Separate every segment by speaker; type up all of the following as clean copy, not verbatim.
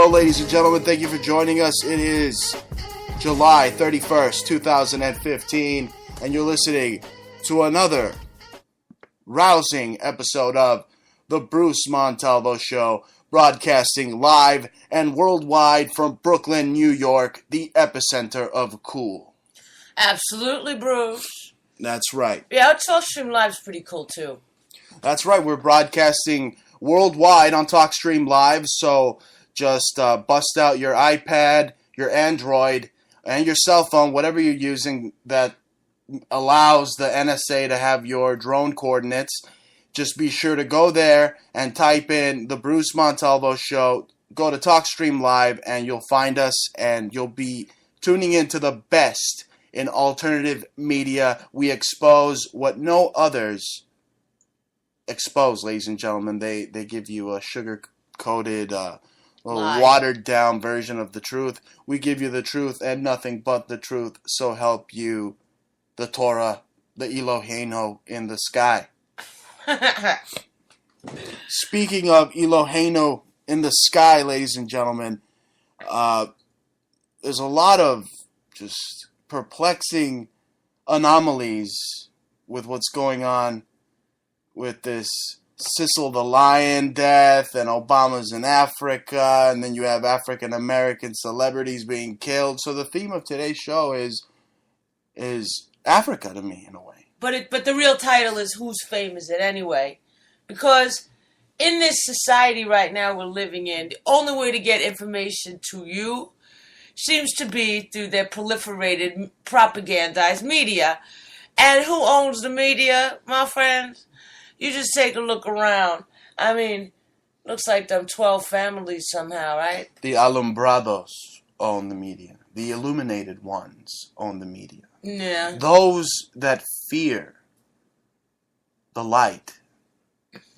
Speaker 1: Hello, ladies and gentlemen. Thank you for joining us. It is July 31st, 2015, and you're listening to another rousing episode of The Bruce Montalvo Show, broadcasting live and worldwide from Brooklyn, New York, the epicenter of cool.
Speaker 2: Absolutely, Bruce.
Speaker 1: That's right.
Speaker 2: Yeah, TalkStream Live's pretty cool, too.
Speaker 1: That's right. We're broadcasting worldwide on TalkStream Live, so just bust out your iPad, your Android, and your cell phone, whatever you're using that allows the NSA to have your drone coordinates. Just be sure to go there and type in The Bruce Montalvo Show. Go to TalkStream Live, and you'll find us, and you'll be tuning into the best in alternative media. We expose what no others expose, ladies and gentlemen. They give you a sugar-coated, watered-down version of the truth. We give you the truth and nothing but the truth. So help you, the Torah, the Eloheinu in the sky. Speaking of Eloheinu in the sky, ladies and gentlemen, there's a lot of just perplexing anomalies with what's going on with this Cecil the Lion death, and Obama's in Africa, and then you have African American celebrities being killed. So the theme of today's show is Africa to me, in a way.
Speaker 2: But the real title is Whose Fame Is It Anyway? Because in this society right now we're living in, the only way to get information to you seems to be through their proliferated, propagandized media. And who owns the media, my friends? You just take a look around. I mean, looks like them 12 families somehow, right?
Speaker 1: The Alumbrados own the media. The illuminated ones own the media.
Speaker 2: Yeah.
Speaker 1: Those that fear the light,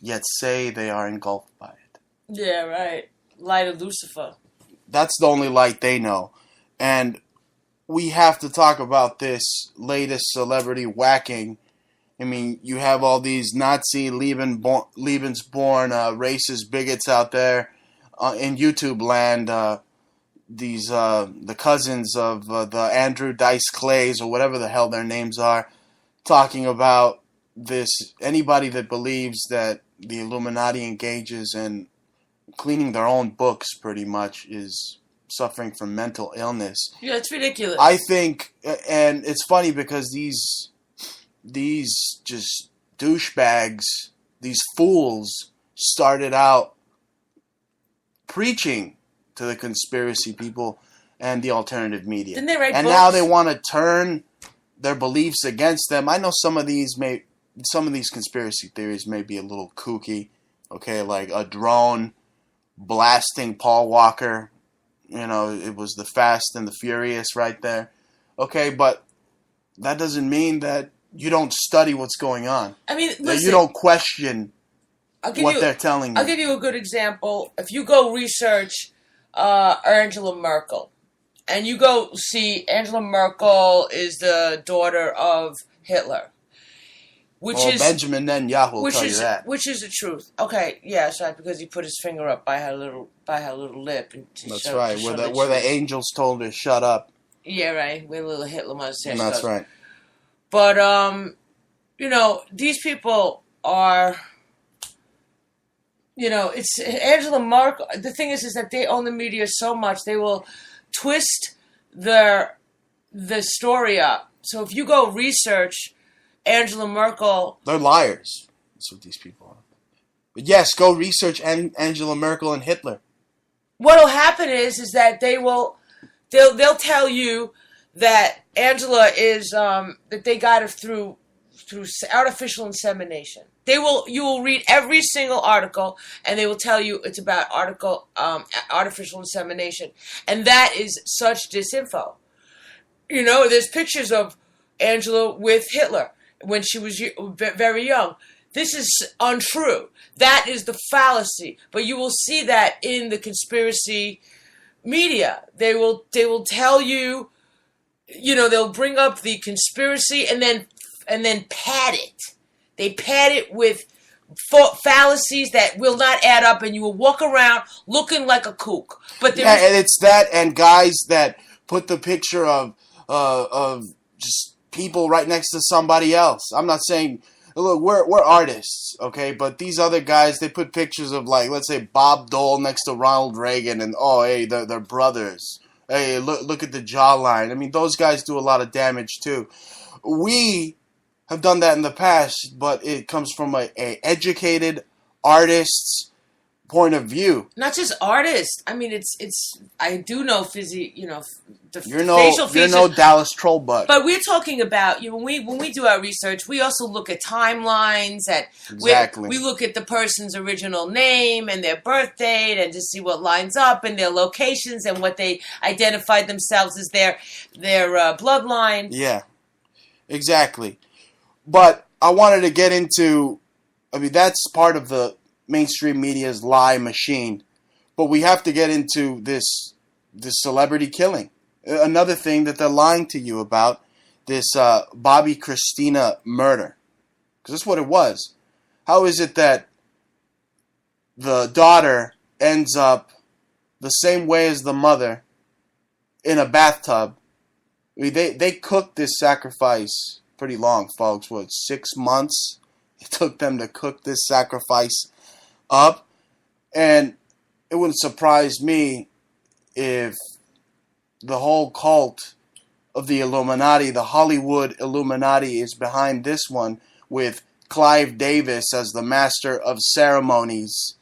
Speaker 1: yet say they are engulfed by it.
Speaker 2: Yeah, right. Light of Lucifer.
Speaker 1: That's the only light they know. And we have to talk about this latest celebrity whacking. I mean, you have all these Nazi Lebensborn racist bigots out there in YouTube land. The cousins of the Andrew Dice Clays, or whatever the hell their names are, talking about this. Anybody that believes that the Illuminati engages in cleaning their own books, pretty much, is suffering from mental illness.
Speaker 2: Yeah, it's ridiculous.
Speaker 1: I think, and it's funny because these just douchebags, these fools, started out preaching to the conspiracy people and the alternative media.
Speaker 2: Didn't they write
Speaker 1: and
Speaker 2: books?
Speaker 1: Now they want to turn their beliefs against them. I know some of these conspiracy theories may be a little kooky, okay, like a drone blasting Paul Walker. You know, it was the Fast and the Furious right there. Okay, but that doesn't mean that you don't study what's going on.
Speaker 2: I mean, listen,
Speaker 1: that you don't question what they're telling you.
Speaker 2: I'll give you a good example. If you go research Angela Merkel, and you go see Angela Merkel is the daughter of Hitler, which is
Speaker 1: Benjamin Netanyahu will tell you that.
Speaker 2: Which is the truth. Okay, yes, right, because he put his finger up by her little lip. And
Speaker 1: that's right. Where the angels told her to shut up.
Speaker 2: Yeah, right. Where little Hitler mustache.
Speaker 1: That's right.
Speaker 2: But these people are. It's Angela Merkel. The thing is that they own the media so much they will twist the story up. So if you go research Angela Merkel,
Speaker 1: they're liars. That's what these people are. But yes, go research Angela Merkel and Hitler.
Speaker 2: What'll happen is that they'll tell you that Angela is that they got her through artificial insemination. You will read every single article, and they will tell you it's about artificial insemination, and that is such disinfo. There's pictures of Angela with Hitler when she was very young. This is untrue. That is the fallacy. But you will see that in the conspiracy media. They will tell you, they'll bring up the conspiracy and then pad it. They pad it with fallacies that will not add up, and you will walk around looking like a kook. But
Speaker 1: and it's that, and guys that put the picture of just people right next to somebody else. I'm not saying, look, we're artists, okay, but these other guys, they put pictures of, like, let's say Bob Dole next to Ronald Reagan, and hey, they're brothers. Hey, look at the jawline. I mean, those guys do a lot of damage too. We have done that in the past, but it comes from a educated artist's point of view.
Speaker 2: not just artists. I mean, it's. I do know the
Speaker 1: You're
Speaker 2: facial features.
Speaker 1: no Dallas Trollbutt.
Speaker 2: But we're talking about when we do our research, we also look at timelines.
Speaker 1: Exactly.
Speaker 2: We look at the person's original name and their birth date, and to see what lines up, and their locations, and what they identified themselves as their bloodline.
Speaker 1: Yeah, exactly. But I wanted to get into. I mean, that's part of the mainstream media's lie machine, but we have to get into this celebrity killing. Another thing that they're lying to you about, this Bobby Christina murder, because that's what it was. How is it that the daughter ends up the same way as the mother in a bathtub? I mean, they cooked this sacrifice pretty long, folks. What, 6 months it took them to cook this sacrifice up? And it wouldn't surprise me if the whole cult of the Illuminati, the Hollywood Illuminati, is behind this one, with Clive Davis as the master of ceremonies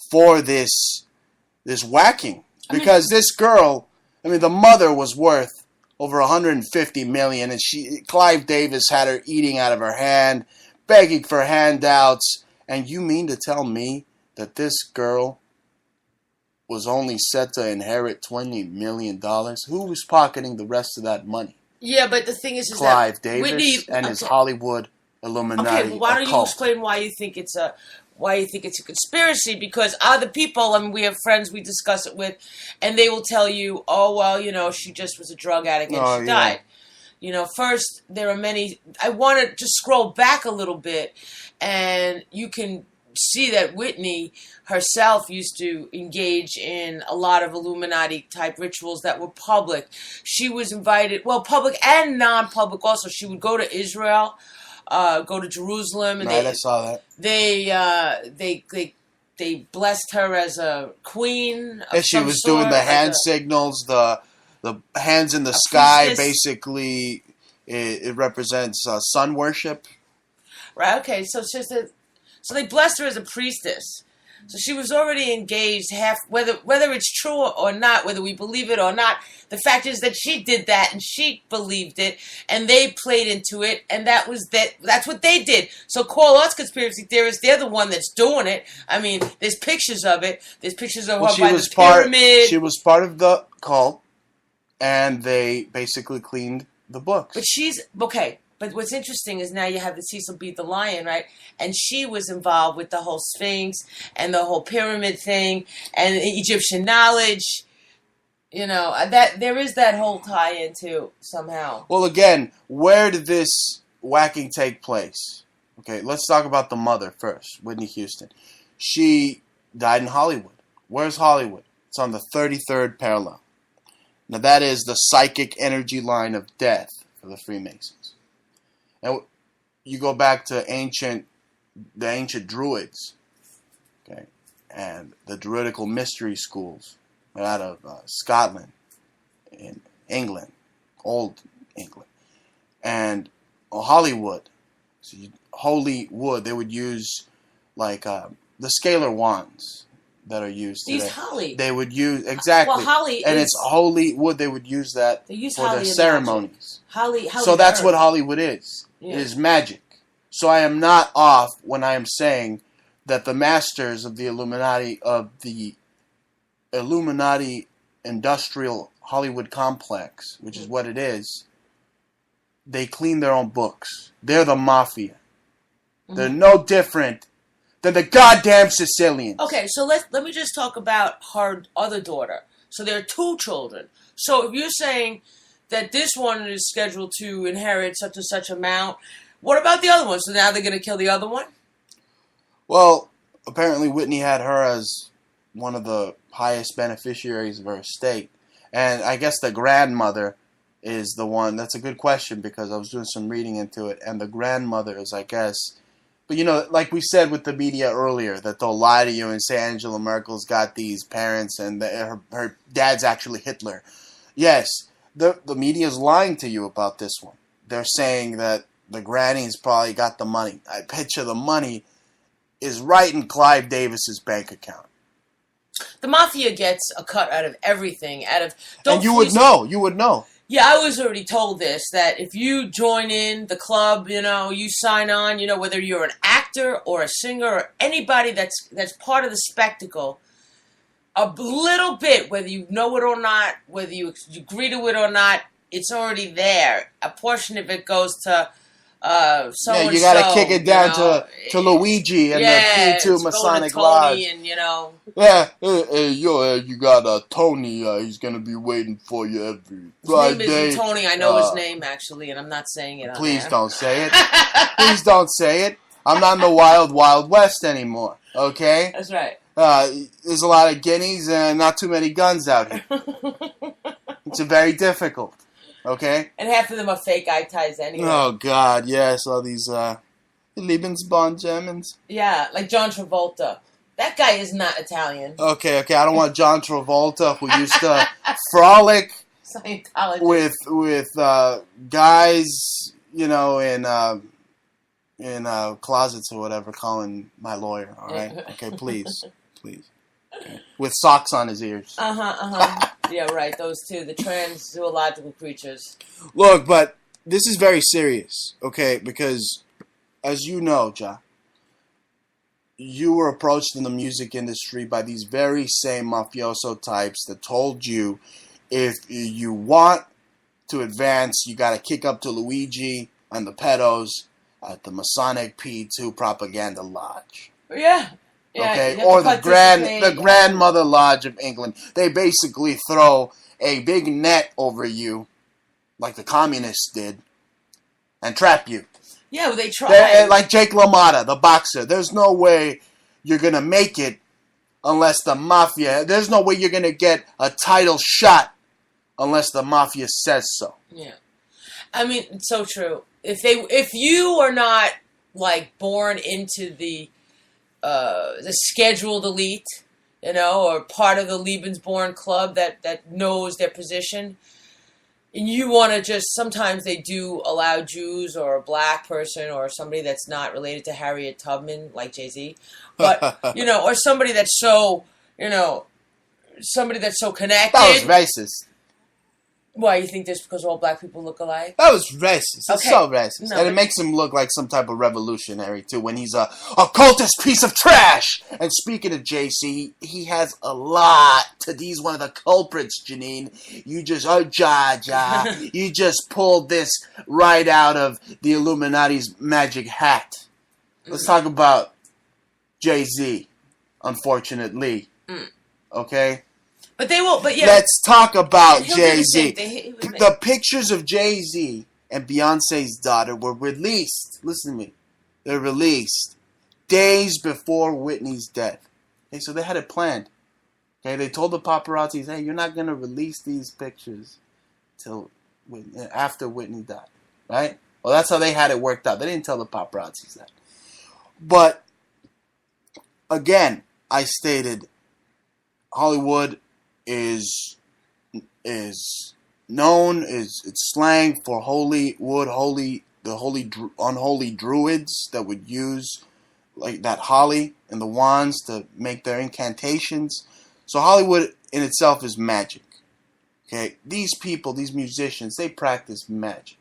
Speaker 1: for this whacking. Because this girl, I mean, the mother was worth over $150 million, and Clive Davis had her eating out of her hand, begging for handouts. And you mean to tell me that this girl was only set to inherit $20 million? Who was pocketing the rest of that money?
Speaker 2: Yeah, but the thing is
Speaker 1: Clive
Speaker 2: that
Speaker 1: Davis
Speaker 2: Whitney,
Speaker 1: and his Hollywood Illuminati.
Speaker 2: Okay, well, why don't you explain why you think it's a conspiracy? Because other people, I mean, we have friends we discuss it with, and they will tell you, oh, well, she just was a drug addict and she died. First, there are many. I want to just scroll back a little bit, and you can see that Whitney herself used to engage in a lot of Illuminati-type rituals that were public. She was invited, well, public and non-public also. She would go to Israel, go to Jerusalem, and
Speaker 1: I saw that.
Speaker 2: They blessed her as a queen.
Speaker 1: And she was doing the hand signals, the hands in the sky.
Speaker 2: Priestess.
Speaker 1: Basically, it represents sun worship.
Speaker 2: Right. Okay. So so they blessed her as a priestess. So she was already engaged. Whether it's true or not, whether we believe it or not, the fact is that she did that and she believed it, and they played into it, and that's what they did. So call us conspiracy theorists. They're the one that's doing it. I mean, there's pictures of it. There's pictures of her by the pyramid.
Speaker 1: She was part of the cult, and they basically cleaned the books.
Speaker 2: But she's okay. But what's interesting is now you have the Cecil B. the Lion, right? And she was involved with the whole Sphinx and the whole pyramid thing and Egyptian knowledge. That there is that whole tie-in too, somehow.
Speaker 1: Well, again, where did this whacking take place? Okay, let's talk about the mother first, Whitney Houston. She died in Hollywood. Where's Hollywood? It's on the 33rd parallel. Now, that is the psychic energy line of death for the Freemasons. And you go back to the ancient Druids, okay, and the Druidical mystery schools out of Scotland, in England, old England, and Hollywood. So holy wood, they would use like the scalar wands that are used today.
Speaker 2: These holly.
Speaker 1: They would use exactly.
Speaker 2: Well, holly
Speaker 1: and it's holy wood. They would use that for their ceremonies.
Speaker 2: Holly
Speaker 1: so that's what Hollywood is. Yeah. It is magic. So I am not off when I am saying that the masters of the Illuminati industrial Hollywood complex, which is what it is, they clean their own books. They're the mafia. Mm-hmm. They're no different than the goddamn Sicilians.
Speaker 2: Okay, so let me just talk about her other daughter. So there are two children. So if you're saying that this one is scheduled to inherit such and such amount, what about the other one? So now they're going to kill the other one?
Speaker 1: Well, apparently Whitney had her as one of the highest beneficiaries of her estate. And I guess the grandmother is the one. That's a good question because I was doing some reading into it. And the grandmother is, I guess. But, like we said with the media earlier, that they'll lie to you and say Angela Merkel's got these parents and her dad's actually Hitler. Yes, the media's lying to you about this one. They're saying that the granny's probably got the money. I bet you the money is right in Clive Davis's bank account.
Speaker 2: The mafia gets a cut out of everything.
Speaker 1: And you would know. You would know.
Speaker 2: Yeah, I was already told this, that if you join in the club, you sign on, whether you're an actor or a singer or anybody that's part of the spectacle, a little bit, whether you know it or not, whether you agree to it or not, it's already there. A portion of it goes to so
Speaker 1: you got to kick it down to Luigi and the P2 Masonic Lodge.
Speaker 2: And,
Speaker 1: you got Tony. He's gonna be waiting for you every Friday.
Speaker 2: His name isn't Tony. I know his name actually, and I'm not saying it.
Speaker 1: Please don't say it. Please don't say it. I'm not in the wild, wild west anymore. Okay.
Speaker 2: That's right.
Speaker 1: There's a lot of guineas and not too many guns out here. It's very difficult. Okay?
Speaker 2: And half of them are fake eye ties anyway.
Speaker 1: Oh, God, yes. All these Lebensbond Germans.
Speaker 2: Yeah, like John Travolta. That guy is not Italian.
Speaker 1: Okay. I don't want John Travolta, who used to frolic with guys, in closets or whatever, calling my lawyer, all right? Okay, please. Okay. With socks on his ears.
Speaker 2: Yeah, right, those two, the trans-zoological creatures.
Speaker 1: Look, but this is very serious, okay? Because, as you know, Ja, you were approached in the music industry by these very same mafioso types that told you if you want to advance, you got to kick up to Luigi and the pedos at the Masonic P2 Propaganda Lodge.
Speaker 2: Yeah.
Speaker 1: Okay, or the Grandmother Lodge of England. They basically throw a big net over you, like the communists did, and trap you.
Speaker 2: Yeah, well, they try.
Speaker 1: Like Jake LaMotta, the boxer. There's no way you're going to make it unless the mafia... There's no way you're going to get a title shot unless the mafia says so.
Speaker 2: Yeah. I mean, it's so true. If you are not, born into the scheduled elite, or part of the Lebensborn club that knows their position, and you want to just, sometimes they do allow Jews or a black person or somebody that's not related to Harriet Tubman, like Jay-Z, but, or somebody that's so, somebody that's so connected.
Speaker 1: That was racist.
Speaker 2: Why, you think just because all black people look alike?
Speaker 1: That was racist. It's
Speaker 2: Okay.
Speaker 1: so racist. And it makes him look like some type of revolutionary, too, when he's a cultist piece of trash. And speaking of JC, he has a lot to... He's one of the culprits, Janine. You just... you just pulled this right out of the Illuminati's magic hat. Let's talk about Jay-Z, unfortunately. Okay?
Speaker 2: But they will. But yeah.
Speaker 1: Let's talk about Jay-Z.
Speaker 2: The
Speaker 1: The pictures of Jay-Z and Beyonce's daughter were released. Listen to me. They're released days before Whitney's death. Okay, so they had it planned. Okay, they told the paparazzis, "Hey, you're not gonna release these pictures till after Whitney died." Right? Well, that's how they had it worked out. They didn't tell the paparazzis that. But again, I stated Hollywood is known, it's slang for unholy druids that would use like that holly and the wands to make their incantations. So Hollywood in itself is magic. Okay, these people, these musicians, they practice magic,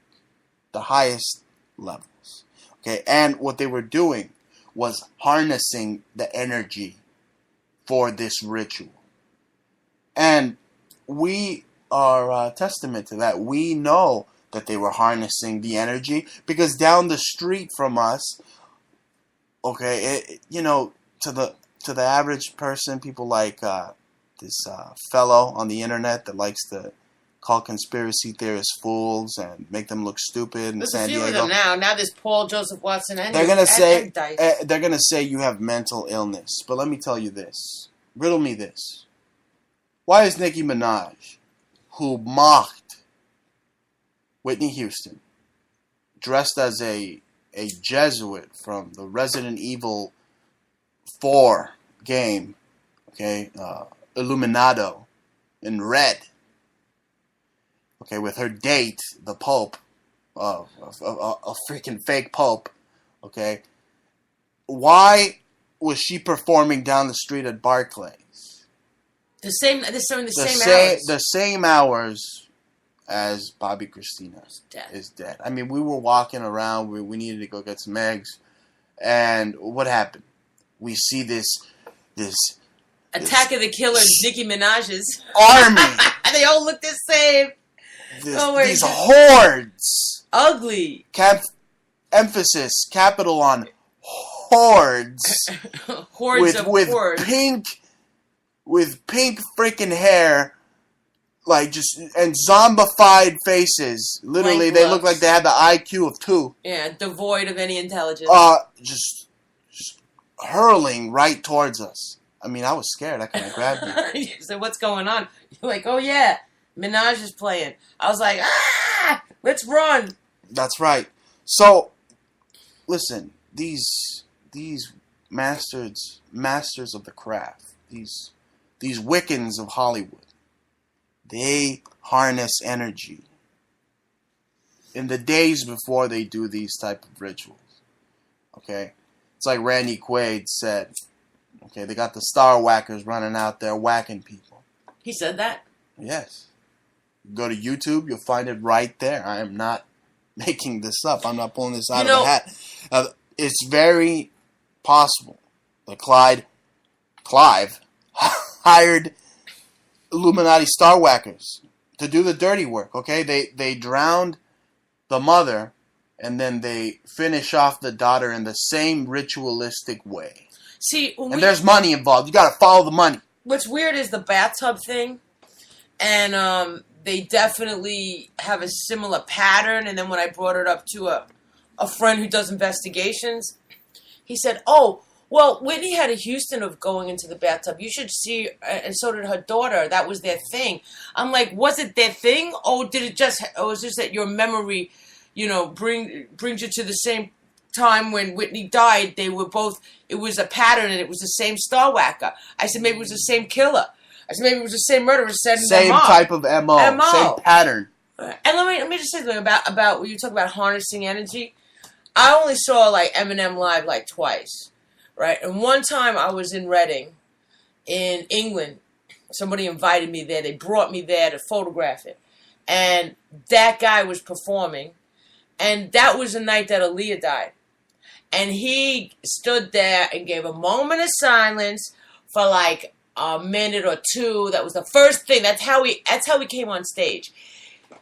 Speaker 1: the highest levels. Okay, and what they were doing was harnessing the energy for this ritual. And we are a testament to that. We know that they were harnessing the energy because down the street from us, okay, to the average person, people like this fellow on the internet that likes to call conspiracy theorists fools and make them look stupid in
Speaker 2: There's
Speaker 1: San
Speaker 2: a few
Speaker 1: Diego.
Speaker 2: of them now. Now there's Paul Joseph Watson and
Speaker 1: They're gonna say
Speaker 2: Dice.
Speaker 1: they're gonna say you have mental illness. But let me tell you this. Riddle me this. Why is Nicki Minaj, who mocked Whitney Houston, dressed as a Jesuit from the Resident Evil 4 game, okay, Illuminato, in red, okay, with her date, the Pope, a freaking fake Pope, okay, why was she performing down the street at Barclays?
Speaker 2: The same hours.
Speaker 1: The same hours as Bobby Christina is dead. I mean, we were walking around. We needed to go get some eggs, and what happened? We see this
Speaker 2: Attack of the Killers, Nicki Minaj's
Speaker 1: army.
Speaker 2: They all look the same.
Speaker 1: These hordes.
Speaker 2: Ugly.
Speaker 1: Emphasis, capital on hordes.
Speaker 2: Hordes of hordes.
Speaker 1: With pink freaking hair, like and zombified faces. Literally, they look like they had the IQ of 2.
Speaker 2: Yeah, devoid of any intelligence.
Speaker 1: Just hurling right towards us. I mean, I was scared. I couldn't grab you.
Speaker 2: So what's going on? You're like, oh yeah, Minaj is playing. I was like, let's run.
Speaker 1: That's right. So, listen, these masters of the craft, these Wiccans of Hollywood, they harness energy in the days before they do these type of rituals. Okay? It's like Randy Quaid said. Okay, they got the star whackers running out there whacking people.
Speaker 2: He said that?
Speaker 1: Yes. Go to YouTube, you'll find it right there. I am not making this up. I'm not pulling this out of a hat. It's very possible that Clive hired Illuminati star whackers to do the dirty work. Okay, they drowned the mother, and then they finish off the daughter in the same ritualistic way.
Speaker 2: See,
Speaker 1: and there's money involved. You got to follow the money.
Speaker 2: What's weird is the bathtub thing, and they definitely have a similar pattern. And then when I brought it up to a friend who does investigations, he said, "Oh, well, Whitney had a Houston of going into the bathtub. You should see, and so did her daughter. That was their thing." I'm like, was it their thing, or did it just, or was it just that your memory, brings you to the same time when Whitney died? They were both. It was a pattern, and it was the same star whacker. I said maybe it was the same killer. I said maybe it was the same murderer.
Speaker 1: Same type of MO. Same pattern.
Speaker 2: And let me just say something about when you talk about harnessing energy. I only saw like Eminem live like twice. Right, and one time I was in Reading, in England. Somebody invited me there. They brought me there to photograph it, and that guy was performing, and that was the night that Aaliyah died, and he stood there and gave a moment of silence for like a minute or two. That was the first thing. That's how he came on stage.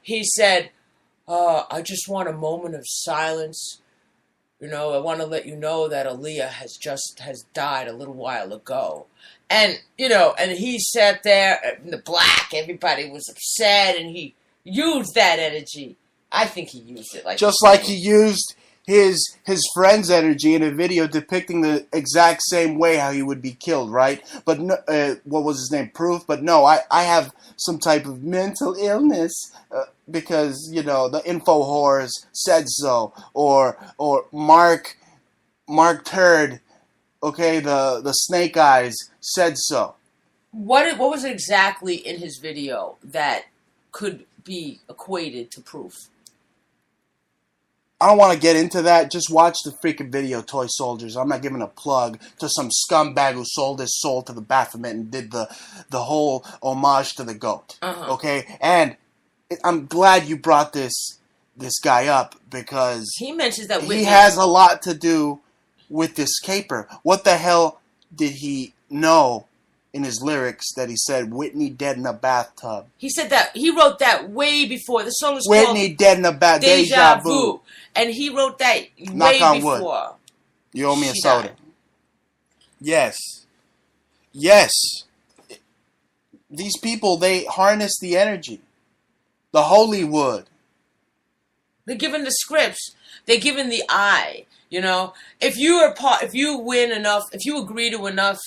Speaker 2: He said, "I just want a moment of silence. I want to let you know that Aaliyah has died a little while ago." And, and he sat there in the black. Everybody was upset, and he used that energy. I think he used it like
Speaker 1: he used his friend's energy in a video depicting the exact same way how he would be killed, right? But no, what was his name? Proof. But no, I have some type of mental illness because the info whores said so, or Mark Turd, okay, the Snake Eyes said so.
Speaker 2: What was it exactly in his video that could be equated to proof?
Speaker 1: I don't want to get into that. Just watch the freaking video, Toy Soldiers. I'm not giving a plug to some scumbag who sold his soul to the Baphomet and did the whole homage to the goat. Uh-huh. Okay? And I'm glad you brought this guy up because
Speaker 2: he mentions that
Speaker 1: he has a lot to do with this caper. What the hell did he know in his lyrics that he said Whitney dead in a bathtub?
Speaker 2: He said that he wrote that way before the song was
Speaker 1: Whitney
Speaker 2: called
Speaker 1: dead in a bathtub. Deja vu.
Speaker 2: And he wrote that
Speaker 1: Knock
Speaker 2: way
Speaker 1: on
Speaker 2: before.
Speaker 1: Wood. You owe me a soda. Died. Yes. These people, they harness the energy. The Hollywood.
Speaker 2: They're given the scripts. They're given the eye. You know, if you win enough, if you agree to enough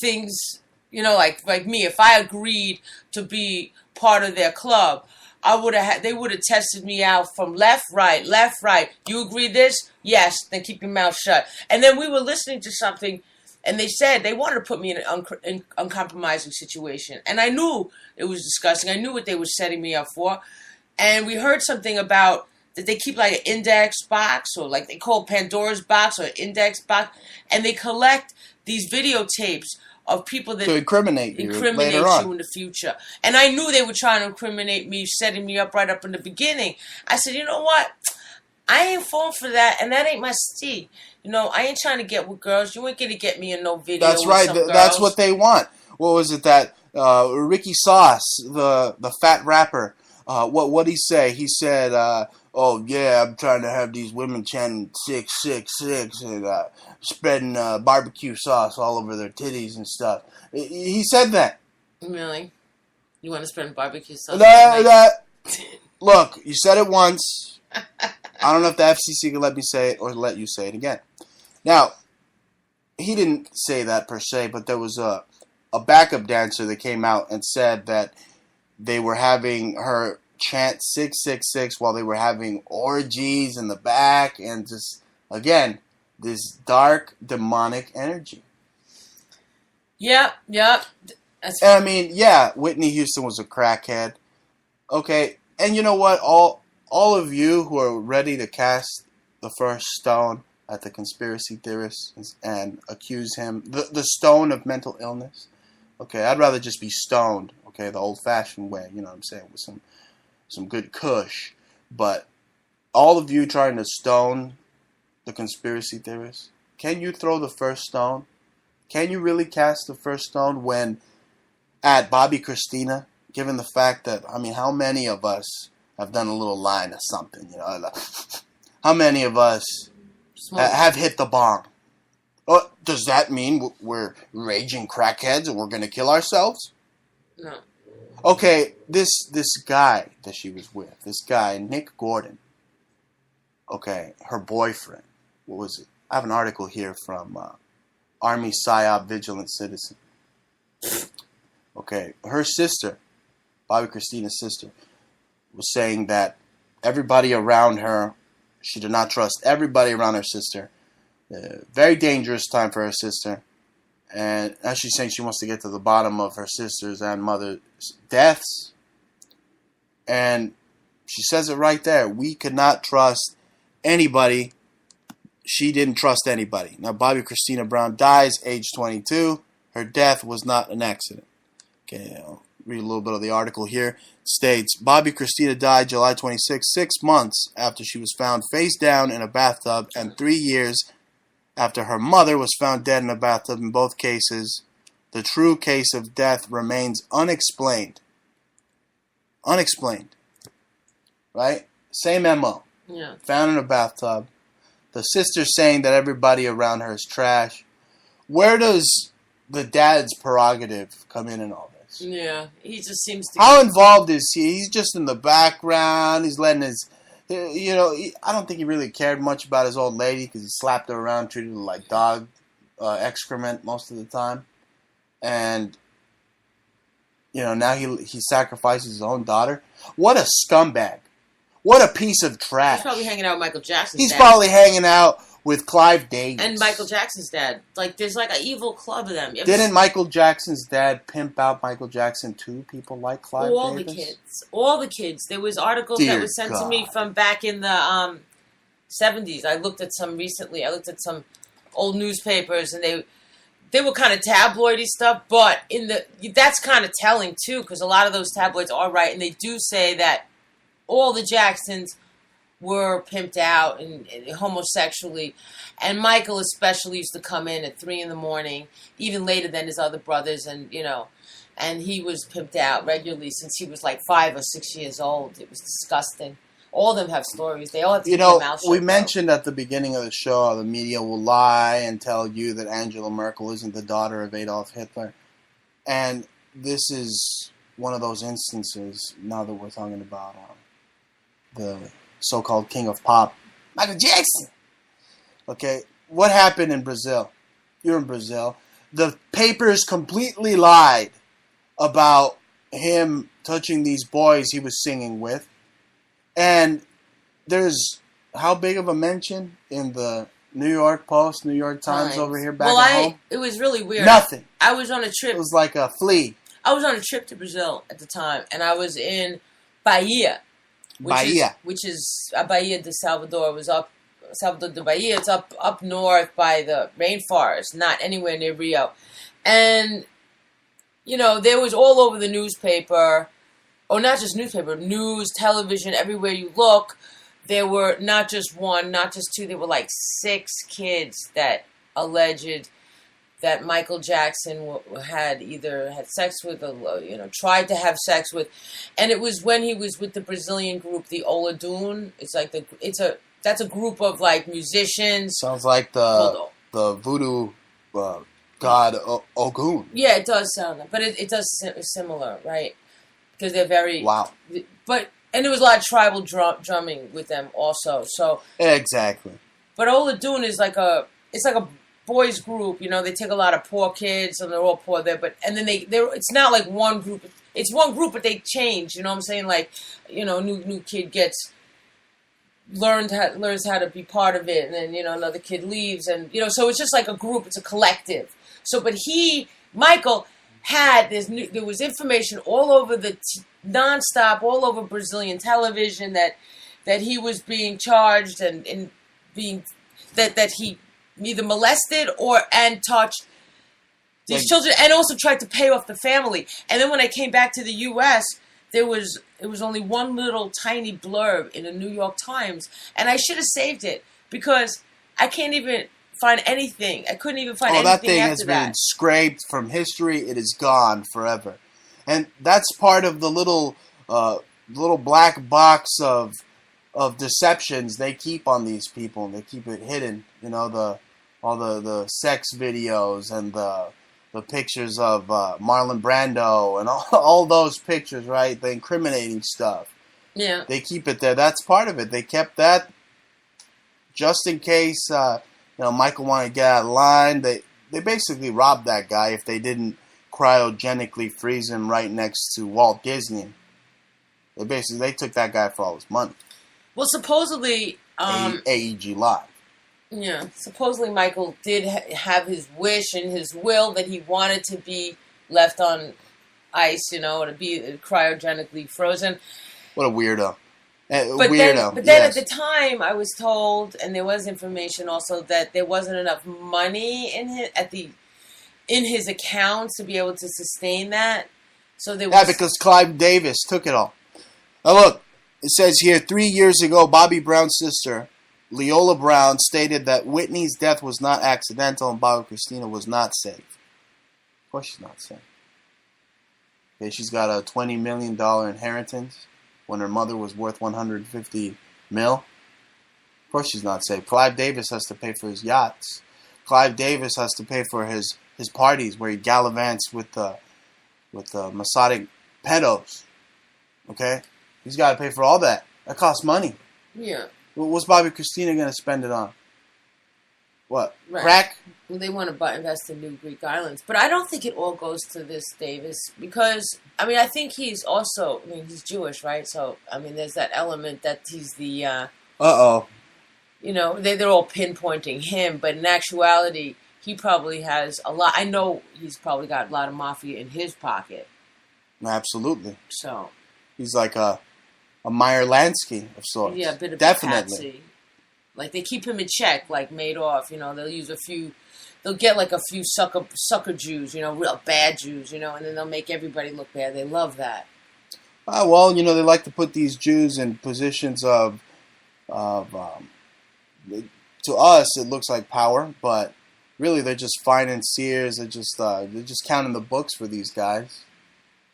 Speaker 2: things, you know, like me, if I agreed to be part of their club, they would have tested me out from left, right. You agree this? Yes. Then keep your mouth shut. And then we were listening to something, and they said they wanted to put me in an uncompromising situation, and I knew it was disgusting. I knew what they were setting me up for, and we heard something about that they keep like an index box, or like they call Pandora's box or index box, and they collect these videotapes of people that
Speaker 1: to incriminate you later on.
Speaker 2: in the future. And I knew they were trying to incriminate me, setting me up right up in the beginning. I said, you know what? I ain't falling for that, and that ain't my steed. You know, I ain't trying to get with girls. You ain't gonna get me in no video.
Speaker 1: That's right.
Speaker 2: With some girls.
Speaker 1: That's what they want. What was it that Ricky Sauce, the fat rapper? What did he say? He said, "Oh yeah, I'm trying to have these women chanting 666 and spreading barbecue sauce all over their titties and stuff." He said that.
Speaker 2: Really? You want to spread barbecue sauce?
Speaker 1: Look, you said it once. I don't know if the FCC can let me say it or let you say it again. Now, he didn't say that per se, but there was a backup dancer that came out and said that they were having her chant 666 while they were having orgies in the back, and just, again, this dark, demonic energy.
Speaker 2: Yep.
Speaker 1: I mean, yeah, Whitney Houston was a crackhead. Okay, and you know what? All of you who are ready to cast the first stone at the conspiracy theorists and accuse him, the stone of mental illness. Okay, I'd rather just be stoned, okay, the old-fashioned way, you know what I'm saying, with some good kush. But all of you trying to stone the conspiracy theorists, can you throw the first stone? Can you really cast the first stone when at Bobby Christina, given the fact that, I mean, how many of us have done a little line or something, you know? How many of us have hit the bong? Oh, does that mean we're raging crackheads and we're going to kill ourselves?
Speaker 2: No.
Speaker 1: Okay, this guy that she was with, this guy, Nick Gordon, okay, her boyfriend, what was it? I have an article here from Army PSYOP Vigilant Citizen. Okay, her sister, Bobby Christina's sister, was saying that everybody around her, she did not trust everybody around her sister. Very dangerous time for her sister. And as she's saying, she wants to get to the bottom of her sister's and mother's deaths. And she says it right there. We could not trust anybody. She didn't trust anybody. Now, Bobby Christina Brown dies, age 22. Her death was not an accident. Okay, I'll read a little bit of the article here. It states, Bobby Christina died July 26, 6 months after she was found face down in a bathtub, and 3 years after her mother was found dead in a bathtub. In both cases, the true case of death remains unexplained. Unexplained. Right? Same MO.
Speaker 2: Yeah.
Speaker 1: Found in a bathtub. The sister saying that everybody around her is trash. Where does the dad's prerogative come in all this?
Speaker 2: Yeah, he just seems to...
Speaker 1: How involved is he? He's just in the background. He's letting his... You know, I don't think he really cared much about his old lady because he slapped her around, treated her like dog excrement most of the time. And, you know, now he sacrifices his own daughter. What a scumbag. What a piece of trash.
Speaker 2: He's probably hanging out with Michael Jackson's
Speaker 1: He's
Speaker 2: dad.
Speaker 1: probably hanging out with Clive Davis.
Speaker 2: And Michael Jackson's dad. Like, there's like an evil club of them.
Speaker 1: Didn't Michael Jackson's dad pimp out Michael Jackson to people like Clive Davis?
Speaker 2: All the kids. There was articles that were sent to me from back in the 70s. I looked at some recently. I looked at some old newspapers, and they were kind of tabloidy stuff, but that's kind of telling, too, because a lot of those tabloids are right, and they do say that all the Jacksons were pimped out and homosexually, and Michael especially used to come in at 3 a.m, even later than his other brothers, and you know, and he was pimped out regularly since he was like 5 or 6 years old. It was disgusting. All of them have stories. They all have to keep their mouth shut.
Speaker 1: We mentioned at the beginning of the show how the media will lie and tell you that Angela Merkel isn't the daughter of Adolf Hitler, and this is one of those instances. Now that we're talking about the so-called king of pop, Michael Jackson. Okay, what happened in Brazil? You're in Brazil. The papers completely lied about him touching these boys he was singing with. And there's how big of a mention in the New York Post, New York Times over here back at home?
Speaker 2: It was really weird.
Speaker 1: Nothing.
Speaker 2: I was on a trip.
Speaker 1: It was like a flea.
Speaker 2: I was on a trip to Brazil at the time, and I was in Bahia. Which is Bahia de Salvador. It was up Salvador de Bahia. It's up north by the rainforest, not anywhere near Rio. And, you know, there was all over the newspaper, or not just newspaper, news, television, everywhere you look, there were not just one, not just two, there were like 6 kids that alleged that Michael Jackson had either had sex with or, you know, tried to have sex with. And it was when he was with the Brazilian group, the Oladun. It's like that's a group of like musicians.
Speaker 1: Sounds like the voodoo god Ogun.
Speaker 2: Yeah, it does sound like, but it does similar, right? Because they're very and there was a lot of tribal drumming with them also. So
Speaker 1: exactly.
Speaker 2: But Oladun is like a boys group. You know, they take a lot of poor kids and they're all poor there. But and then it's not like one group. It's one group, but they change. You know what I'm saying? Like, you know, new kid learns how to be part of it, and then, you know, another kid leaves, and, you know, so it's just like a group. It's a collective. So, but Michael had there was information all over nonstop, all over Brazilian television that he was being charged and being that he either molested and touched these children, and also tried to pay off the family. And then when I came back to the U.S., it was only one little tiny blurb in the New York Times, and I should have saved it because I can't even find anything. I couldn't even find anything after that. That thing has
Speaker 1: been scraped from history. It is gone forever, and that's part of the little black box of deceptions they keep on these people. They keep it hidden. You know, all the sex videos and the pictures of Marlon Brando and all those pictures, right? The incriminating stuff.
Speaker 2: Yeah.
Speaker 1: They keep it there. That's part of it. They kept that just in case, Michael wanted to get out of line. They basically robbed that guy if they didn't cryogenically freeze him right next to Walt Disney. They took that guy for all his money.
Speaker 2: Well, supposedly...
Speaker 1: AEG Live.
Speaker 2: Yeah, supposedly Michael did have his wish and his will that he wanted to be left on ice, you know, to be cryogenically frozen.
Speaker 1: What a weirdo.
Speaker 2: But then at the time, I was told, and there was information also, that there wasn't enough money in his accounts to be able to sustain that. So there was...
Speaker 1: Yeah, because Clive Davis took it all. Now look, it says here, 3 years ago, Bobby Brown's sister, Leola Brown, stated that Whitney's death was not accidental and Bobby Christina was not safe. Of course she's not safe. Okay, she's got a $20 million inheritance when her mother was worth $150 million. Of course she's not safe. Clive Davis has to pay for his yachts. Clive Davis has to pay for his parties where he gallivants with the Masonic pedos. Okay? He's got to pay for all that. That costs money.
Speaker 2: Yeah.
Speaker 1: What's Bobby Christina going to spend it on? What?
Speaker 2: Right.
Speaker 1: Crack?
Speaker 2: Well, they want to invest in new Greek islands. But I don't think it all goes to this Davis because, I think he's also, he's Jewish, right? So, there's that element that he's the...
Speaker 1: Uh-oh.
Speaker 2: You know, they're all pinpointing him, but in actuality, he probably has a lot... I know he's probably got a lot of mafia in his pocket.
Speaker 1: Absolutely.
Speaker 2: So...
Speaker 1: He's like a Meyer Lansky of sorts.
Speaker 2: Yeah, a bit of
Speaker 1: definitely.
Speaker 2: a patsy. Like they keep him in check, like Madoff. You know, they'll use they'll get like a few sucker Jews, you know, real bad Jews, you know, and then they'll make everybody look bad. They love that.
Speaker 1: Well, they like to put these Jews in positions of to us it looks like power, but really they're just financiers. They're just counting the books for these guys.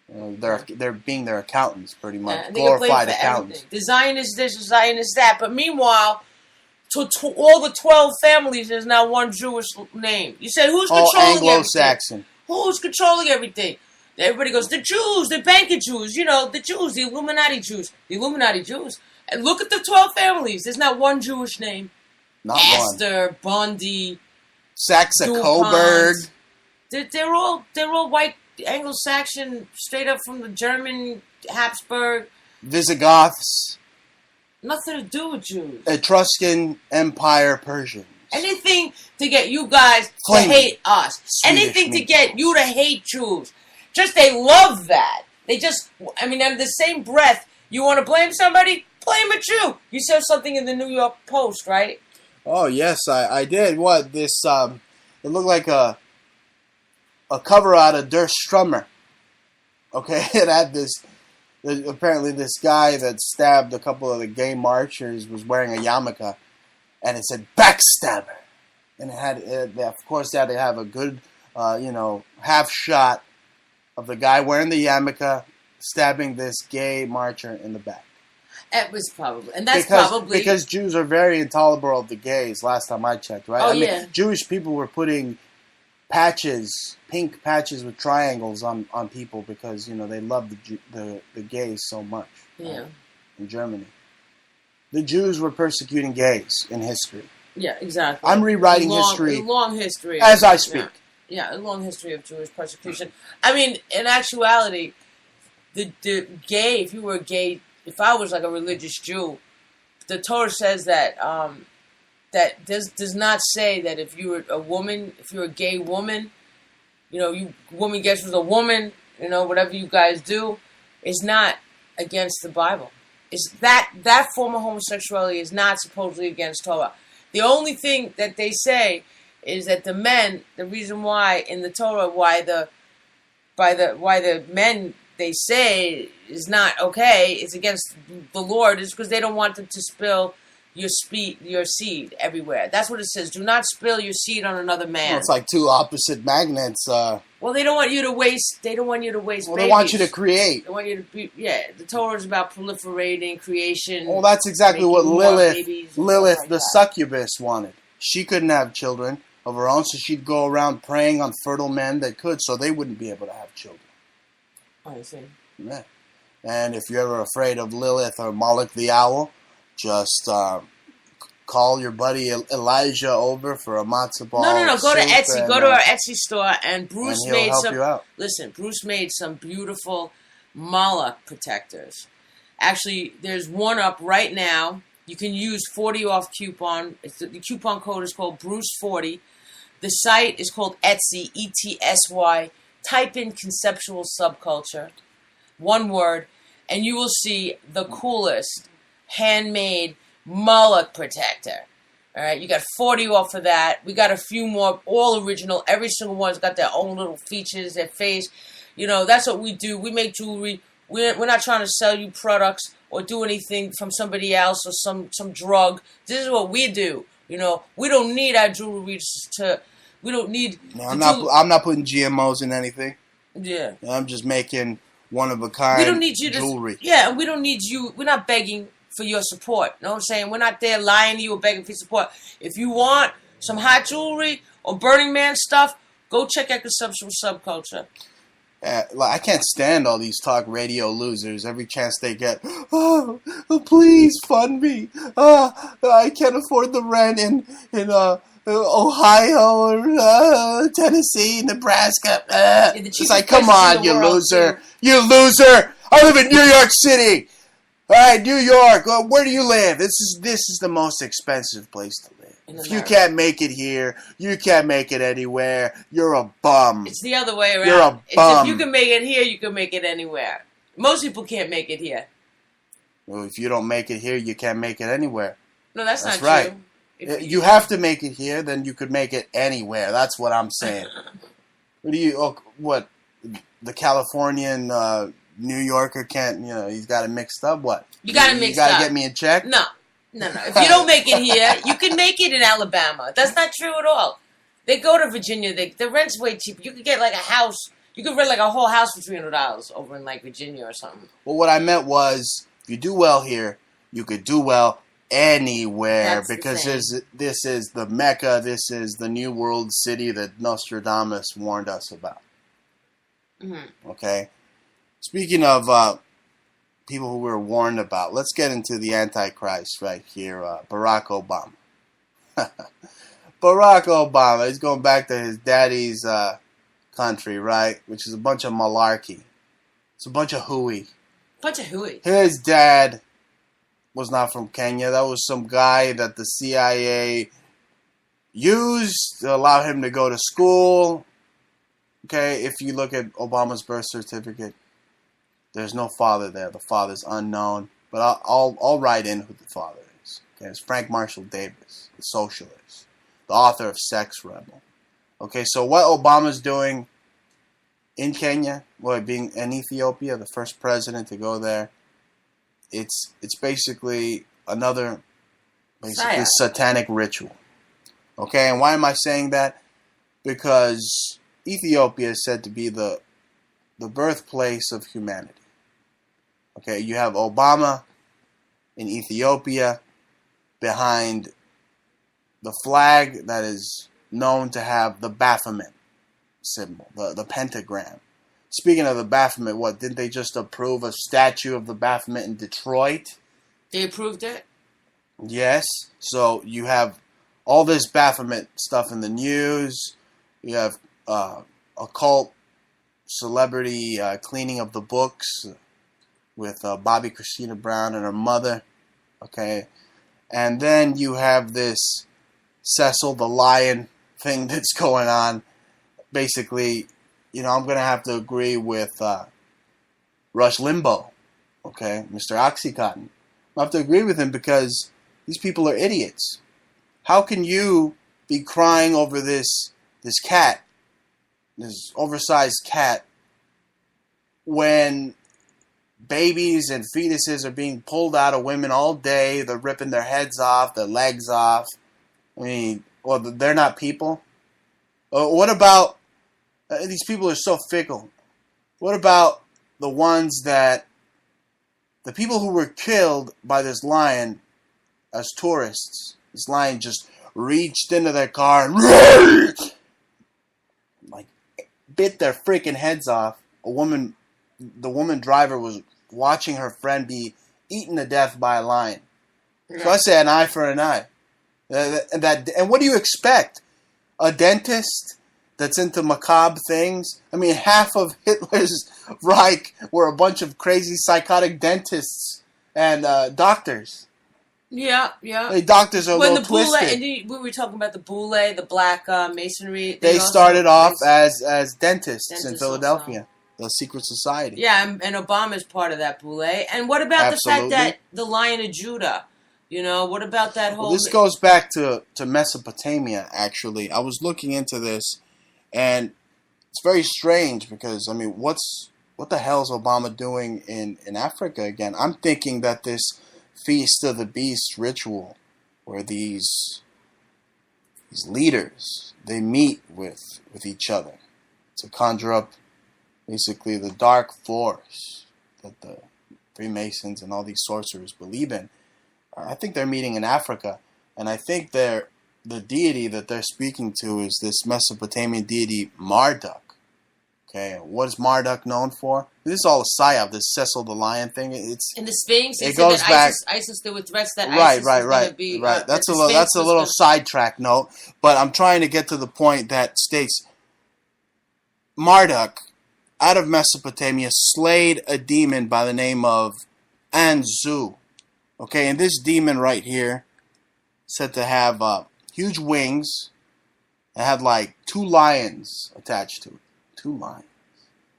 Speaker 1: They're being their accountants, pretty much. Glorified accountants.
Speaker 2: Everything. The Zionist this, the Zionist that. But meanwhile, to all the 12 families, there's now one Jewish name. You said, who's controlling
Speaker 1: Anglo-Saxon.
Speaker 2: everything? Who's controlling everything? Everybody goes, the Jews, the banker Jews, the Jews, the Illuminati Jews. The Illuminati Jews. And look at the 12 families. There's not one Jewish name.
Speaker 1: Not
Speaker 2: Astor, Bundy,
Speaker 1: Saxa
Speaker 2: DuPont.
Speaker 1: Coburg.
Speaker 2: They're all white Anglo-Saxon, straight up from the German Habsburg.
Speaker 1: Visigoths.
Speaker 2: Nothing to do with Jews.
Speaker 1: Etruscan Empire Persians.
Speaker 2: Anything to get you guys
Speaker 1: Flaming.
Speaker 2: to hate us.
Speaker 1: Swedish
Speaker 2: Anything to
Speaker 1: meat.
Speaker 2: get you to hate Jews. Just they love that. They just, in the same breath, you want to blame somebody? Blame a Jew. You said something in the New York Post, right?
Speaker 1: Oh, yes, I did. What? This, it looked like a cover out of Der Strummer. Okay, it had this, apparently this guy that stabbed a couple of the gay marchers was wearing a yarmulke, and it said backstabber. And it had, of course, they had to have a good, half shot of the guy wearing the yarmulke stabbing this gay marcher in the back.
Speaker 2: It was probably, and that's
Speaker 1: because Jews are very intolerable of the gays. Last time I checked, right?
Speaker 2: Oh,
Speaker 1: I mean,
Speaker 2: yeah.
Speaker 1: Jewish people were putting pink patches with triangles on people because they love the gays so much.
Speaker 2: Yeah.
Speaker 1: In Germany, the Jews were persecuting gays in history.
Speaker 2: Yeah, exactly.
Speaker 1: I'm rewriting history.
Speaker 2: A long history.
Speaker 1: As I speak.
Speaker 2: Yeah, a long history of Jewish persecution. I mean, in actuality, the gay, if you were a gay, if I was like a religious Jew, the Torah says that that does not say that if you were a woman, if you're a gay woman, woman gets with a woman, whatever you guys do, is not against the Bible. Is that form of homosexuality is not supposedly against Torah. The only thing that they say is that the men, the reason why in the Torah, why the men they say is not okay, it's against the Lord, is because they don't want them to spill your seed everywhere. That's what it says. Do not spill your seed on another man.
Speaker 1: Well, it's like two opposite magnets.
Speaker 2: Well, they don't want you to waste. They don't want you to waste.
Speaker 1: Well,
Speaker 2: babies.
Speaker 1: they want you to create.
Speaker 2: They want you to be. Yeah, the Torah is about proliferating, creation.
Speaker 1: Well, that's exactly what Lilith,
Speaker 2: like
Speaker 1: the succubus, wanted. She couldn't have children of her own, so she'd go around preying on fertile men that could, so they wouldn't be able to have children.
Speaker 2: I see.
Speaker 1: Yeah. And if you're ever afraid of Lilith or Moloch the owl, just call your buddy Elijah over for a matzo ball.
Speaker 2: No. Go to Etsy.
Speaker 1: And,
Speaker 2: go to our Etsy store, and Bruce
Speaker 1: and he'll
Speaker 2: made
Speaker 1: help
Speaker 2: some.
Speaker 1: You out.
Speaker 2: Listen, Bruce made some beautiful Moloch protectors. Actually, there's one up right now. You can use 40 off coupon. The coupon code is called Bruce40. The site is called Etsy, ETSY. Type in conceptual subculture, one word, and you will see the coolest handmade Moloch protector. All right, you got 40 off of that. We got a few more, all original. Every single one's got their own little features, their face. That's what we do. We make jewelry. We're not trying to sell you products or do anything from somebody else or some drug. This is what we do. We don't need our jewelry to. We don't need.
Speaker 1: No, I'm not putting GMOs in anything.
Speaker 2: Yeah.
Speaker 1: I'm just making one of a kind.
Speaker 2: We don't need you
Speaker 1: jewelry.
Speaker 2: Yeah, and we don't need you. We're not begging for your support. You know what I'm saying? We're not there lying to you or begging for your support. If you want some hot jewelry or Burning Man stuff, go check out Conceptual Subculture.
Speaker 1: I can't stand all these talk radio losers. Every chance they get, please fund me. I can't afford the rent in Ohio or Tennessee, Nebraska. It's like, come on, you loser. You loser. I live in New York City. All right, New York. Where do you live? This is the most expensive place to live. If you can't make it here, you can't make it anywhere. You're a bum.
Speaker 2: It's the other way around.
Speaker 1: You're a bum.
Speaker 2: If you can make it here, you can make it anywhere. Most people can't make it here.
Speaker 1: Well, if you don't make it here, you can't make it anywhere.
Speaker 2: No, that's not
Speaker 1: right.
Speaker 2: true.
Speaker 1: You have to make it here, then you could make it anywhere. That's what I'm saying. What? The Californian New Yorker can't, he's got it mixed up? What?
Speaker 2: You got it mixed up.
Speaker 1: You got to get me in check?
Speaker 2: No. If you don't make it here, you can make it in Alabama. That's not true at all. They go to Virginia. The rent's way cheaper. You could get like a house. You could rent like a whole house for $300 over in like Virginia or something.
Speaker 1: Well, what I meant was, if you do well here, you could do well anywhere.
Speaker 2: That's
Speaker 1: because this is the Mecca. This is the New World City that Nostradamus warned us about. Okay? Speaking of people who were warned about, let's get into the Antichrist right here, Barack Obama. Barack Obama, he's going back to his daddy's country, right? Which is a bunch of malarkey. It's a bunch of hooey.
Speaker 2: Bunch of hooey.
Speaker 1: His dad was not from Kenya. That was some guy that the CIA used to allow him to go to school. Okay, if you look at Obama's birth certificate, there's no father there. The father's unknown. But I'll write in who the father is. Okay, it's Frank Marshall Davis, the socialist, the author of Sex Rebel. Okay, so what Obama's doing in Kenya, being in Ethiopia, the first president to go there, it's basically another satanic ritual. Okay, and why am I saying that? Because Ethiopia is said to be the birthplace of humanity. Okay, you have Obama in Ethiopia behind the flag that is known to have the Baphomet symbol, the pentagram. Speaking of the Baphomet, didn't they just approve a statue of the Baphomet in Detroit?
Speaker 2: They approved it?
Speaker 1: Yes. So you have all this Baphomet stuff in the news. You have occult celebrity cleaning of the books with Bobby Christina Brown and her mother. Okay. And then you have this Cecil the Lion thing that's going on. Basically, I'm going to have to agree with Rush Limbaugh, okay, Mr. Oxycontin. I have to agree with him because these people are idiots. How can you be crying over this cat, this oversized cat, when babies and fetuses are being pulled out of women all day? They're ripping their heads off, their legs off. I mean, they're not people. What about these people are so fickle? What about the people who were killed by this lion as tourists? This lion just reached into their car and bit their freaking heads off. The woman driver was watching her friend be eaten to death by a lion. Yeah. So I say an eye for an eye. And what do you expect? A dentist that's into macabre things? I mean, half of Hitler's Reich were a bunch of crazy psychotic dentists and doctors.
Speaker 2: Yeah.
Speaker 1: The doctors are a little twisted.
Speaker 2: We were talking about the Boule, the black masonry.
Speaker 1: They started off as dentists in Philadelphia. Also. The secret society.
Speaker 2: Yeah, and Obama's part of that Boule. And what about the fact that the Lion of Judah? What about that whole...
Speaker 1: Well, this goes back to Mesopotamia, actually. I was looking into this, and it's very strange because, I mean, what the hell is Obama doing in Africa again? I'm thinking that this Feast of the Beast ritual, where these leaders, they meet with each other to conjure up basically the dark force that the Freemasons and all these sorcerers believe in. I think they're meeting in Africa, and I think the deity that they're speaking to is this Mesopotamian deity Marduk. Okay, what is Marduk known for? This is all a psyop. This Cecil the Lion thing. It's
Speaker 2: in the Sphinx.
Speaker 1: It goes back.
Speaker 2: ISIS. There were threats that
Speaker 1: right.
Speaker 2: Be,
Speaker 1: right. That's a little sidetrack note, but I'm trying to get to the point that states Marduk, out of Mesopotamia, slayed a demon by the name of Anzu. Okay, and this demon right here, said to have huge wings, and had like 2 lions attached to it. 2 lions.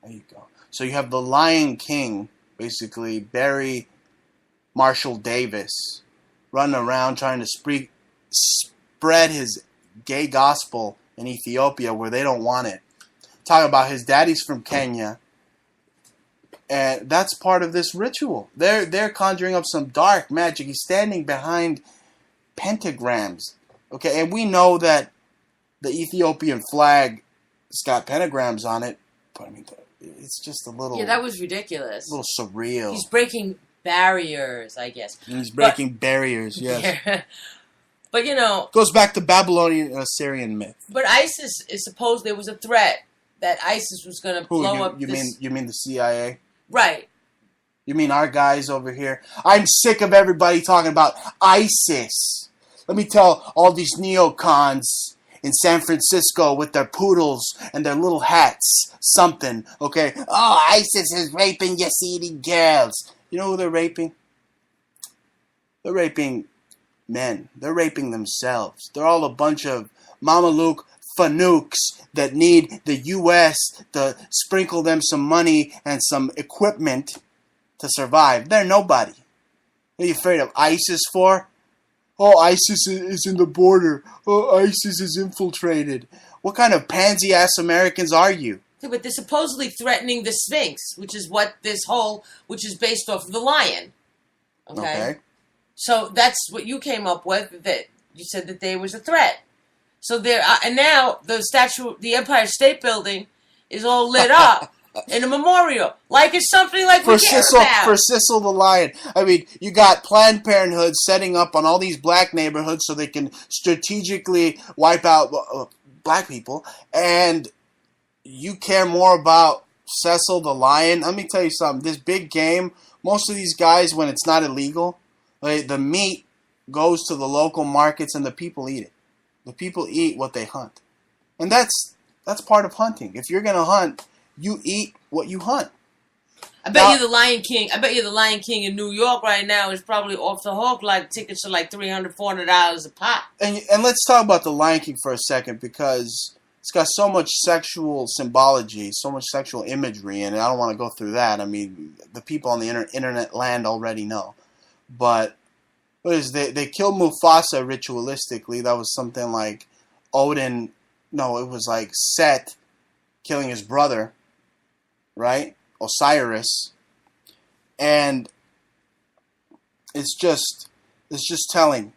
Speaker 1: There you go. So you have the Lion King, basically Barry Marshall Davis, running around trying to spread his gay gospel in Ethiopia where they don't want it. Talking about his daddy's from Kenya. And that's part of this ritual. They're conjuring up some dark magic. He's standing behind pentagrams. Okay, and we know that the Ethiopian flag has got pentagrams on it. But I mean, it's just a little...
Speaker 2: Yeah, that was ridiculous.
Speaker 1: A little surreal.
Speaker 2: He's breaking barriers, I guess.
Speaker 1: He's breaking barriers, yes.
Speaker 2: Yeah. But,
Speaker 1: Goes back to Babylonian and Assyrian myth.
Speaker 2: But ISIS is supposed there was a threat that ISIS was going to
Speaker 1: Who
Speaker 2: blow up.
Speaker 1: you mean the CIA?
Speaker 2: Right.
Speaker 1: You mean our guys over here? I'm sick of everybody talking about ISIS. Let me tell all these neocons in San Francisco with their poodles and their little hats something, okay? Oh, ISIS is raping Yazidi girls. You know who they're raping? They're raping men. They're raping themselves. They're all a bunch of Mameluke fanooks that need the U.S. to sprinkle them some money and some equipment to survive. They're nobody. What are you afraid of ISIS for? Oh, ISIS is in the border. Oh, ISIS is infiltrated. What kind of pansy-ass Americans are you?
Speaker 2: Yeah, but they're supposedly threatening the Sphinx, which is which is based off of the lion. Okay? So that's what you came up with, that you said that there was a threat. So there, and now the Empire State Building is all lit up in a memorial, like it's something like we care about.
Speaker 1: For Sissel the lion. I mean, you got Planned Parenthood setting up on all these black neighborhoods so they can strategically wipe out black people, and you care more about Cecil the lion. Let me tell you something. This big game, most of these guys, when it's not illegal, the meat goes to the local markets and the people eat it. The people eat what they hunt. And that's part of hunting. If you're going to hunt, you eat what you hunt.
Speaker 2: I bet you the Lion King in New York right now is probably off the hook. Like tickets are like $300, $400 a pop.
Speaker 1: And let's talk about the Lion King for a second, because it's got so much sexual symbology, so much sexual imagery, and I don't want to go through that. I mean, the people on the internet land already know. But they killed Mufasa ritualistically. That was something like Odin. No, it was like Set killing his brother, right? Osiris. And it's just telling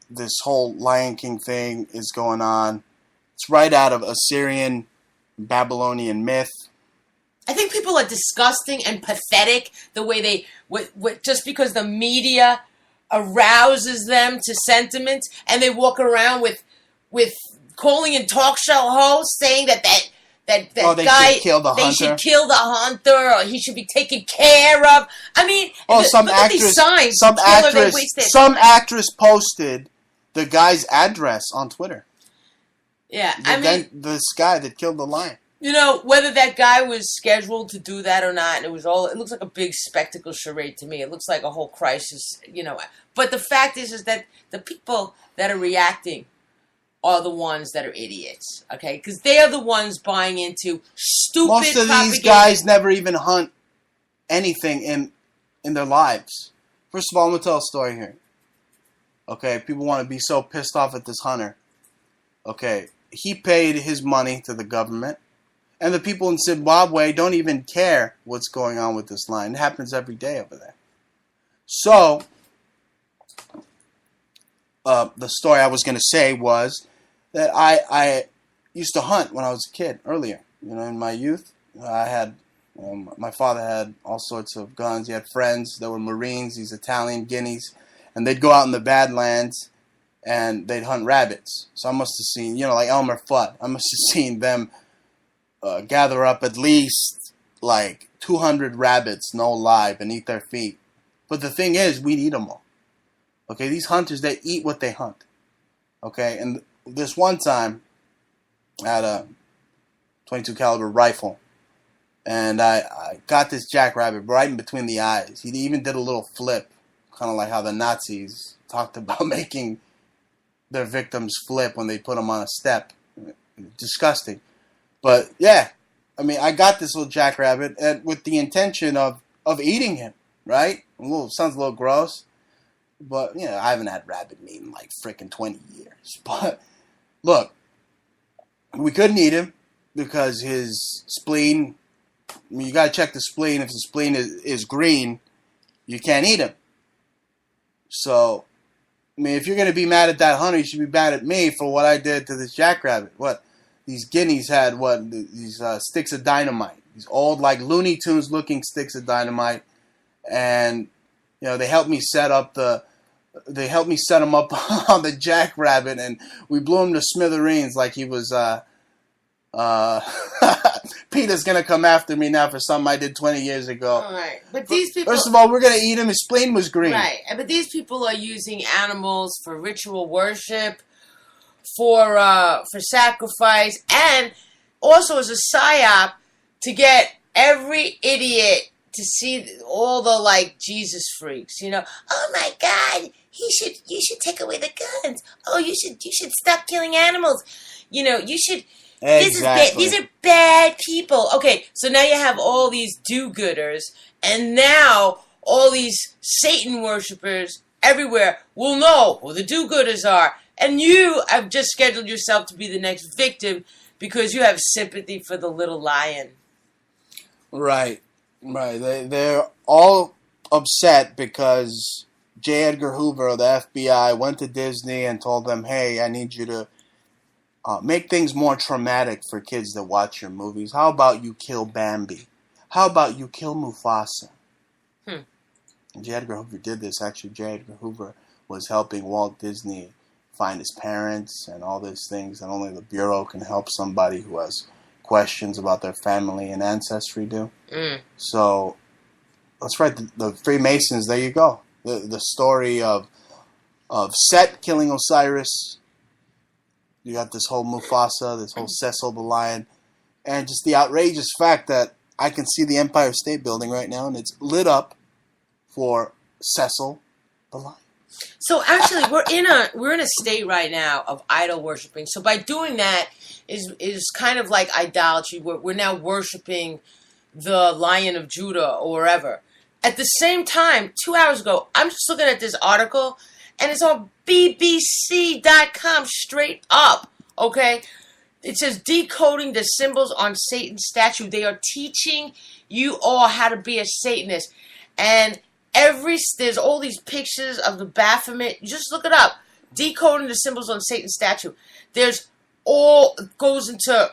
Speaker 1: this whole Lion King thing is going on. It's right out of Assyrian, Babylonian myth.
Speaker 2: I think people are disgusting and pathetic the way they, just because the media arouses them to sentiment, and they walk around with calling in talk show hosts saying that guy, should kill the hunter, or he should be taken care of. I mean,
Speaker 1: some actress posted the guy's address on Twitter.
Speaker 2: Yeah,
Speaker 1: this guy that killed the lion.
Speaker 2: You know, whether that guy was scheduled to do that or not, and it looks like a big spectacle charade to me. It looks like a whole crisis, you know. But the fact is that the people that are reacting are the ones that are idiots, okay? Because they are the ones buying into stupid
Speaker 1: Most of
Speaker 2: propaganda.
Speaker 1: These guys never even hunt anything in their lives. First of all, I'm going to tell a story here. Okay, people want to be so pissed off at this hunter. Okay, he paid his money to the government. And the people in Zimbabwe don't even care what's going on with this lion. It happens every day over there. So, the story I was going to say was that I used to hunt when I was a kid earlier. You know, in my youth, I had my father had all sorts of guns. He had friends that were Marines, these Italian guineas, and they'd go out in the Badlands and they'd hunt rabbits. So I must have seen, you know, like Elmer Fudd. I must have seen them gather up at least like 200 rabbits, no lie, beneath their feet. But the thing is, we'd eat them all. Okay, these hunters, they eat what they hunt. Okay, and this one time, I had a .22 caliber rifle, and I got this jackrabbit right in between the eyes. He even did a little flip, kind of like how the Nazis talked about making their victims flip when they put them on a step. Disgusting. But yeah, I mean, I got this little jackrabbit with the intention of eating him, right? Sounds a little gross, but you know, I haven't had rabbit meat in like freaking 20 years. But look, we couldn't eat him because his spleen. I mean, you gotta check the spleen. If the spleen is green, you can't eat him. So, I mean, if you're gonna be mad at that hunter, you should be mad at me for what I did to this jackrabbit. What? These guineas had these sticks of dynamite, these old like Looney Tunes looking sticks of dynamite, and you know they helped me set him up on the jackrabbit, and we blew him to smithereens like he was Uh, Peter's gonna come after me now for something I did 20 years ago.
Speaker 2: All right, but these people.
Speaker 1: First of all, we're gonna eat him. His spleen was green.
Speaker 2: Right, but these people are using animals for ritual worship, for sacrifice, and also as a psyop to get every idiot to see all the like Jesus freaks. You know, oh my God, you should take away the guns. Oh, you should stop killing animals. You know, you should.
Speaker 1: Exactly.
Speaker 2: These are bad people. Okay, so now you have all these do-gooders, and now all these Satan worshippers everywhere will know who the do-gooders are. And you have just scheduled yourself to be the next victim because you have sympathy for the little lion.
Speaker 1: Right. They're all upset because J. Edgar Hoover of the FBI went to Disney and told them, hey, I need you to make things more traumatic for kids that watch your movies. How about you kill Bambi? How about you kill Mufasa? And J. Edgar Hoover did this. Actually, J. Edgar Hoover was helping Walt Disney find his parents and all these things that only the Bureau can help somebody who has questions about their family and ancestry do. So let's write the Freemasons. There you go. The story of Set killing Osiris. You got this whole Mufasa, this whole Cecil the lion, and just the outrageous fact that I can see the Empire State Building right now, and it's lit up for Cecil the lion.
Speaker 2: So actually, we're in a state right now of idol worshiping. So by doing that is kind of like idolatry. We're now worshiping the Lion of Judah or wherever. At the same time, 2 hours ago, I'm just looking at this article, and it's on BBC.com straight up, okay? It says, decoding the symbols on Satan's statue. They are teaching you all how to be a Satanist. And there's all these pictures of the Baphomet. Just look it up. Decoding the symbols on Satan's statue. Goes into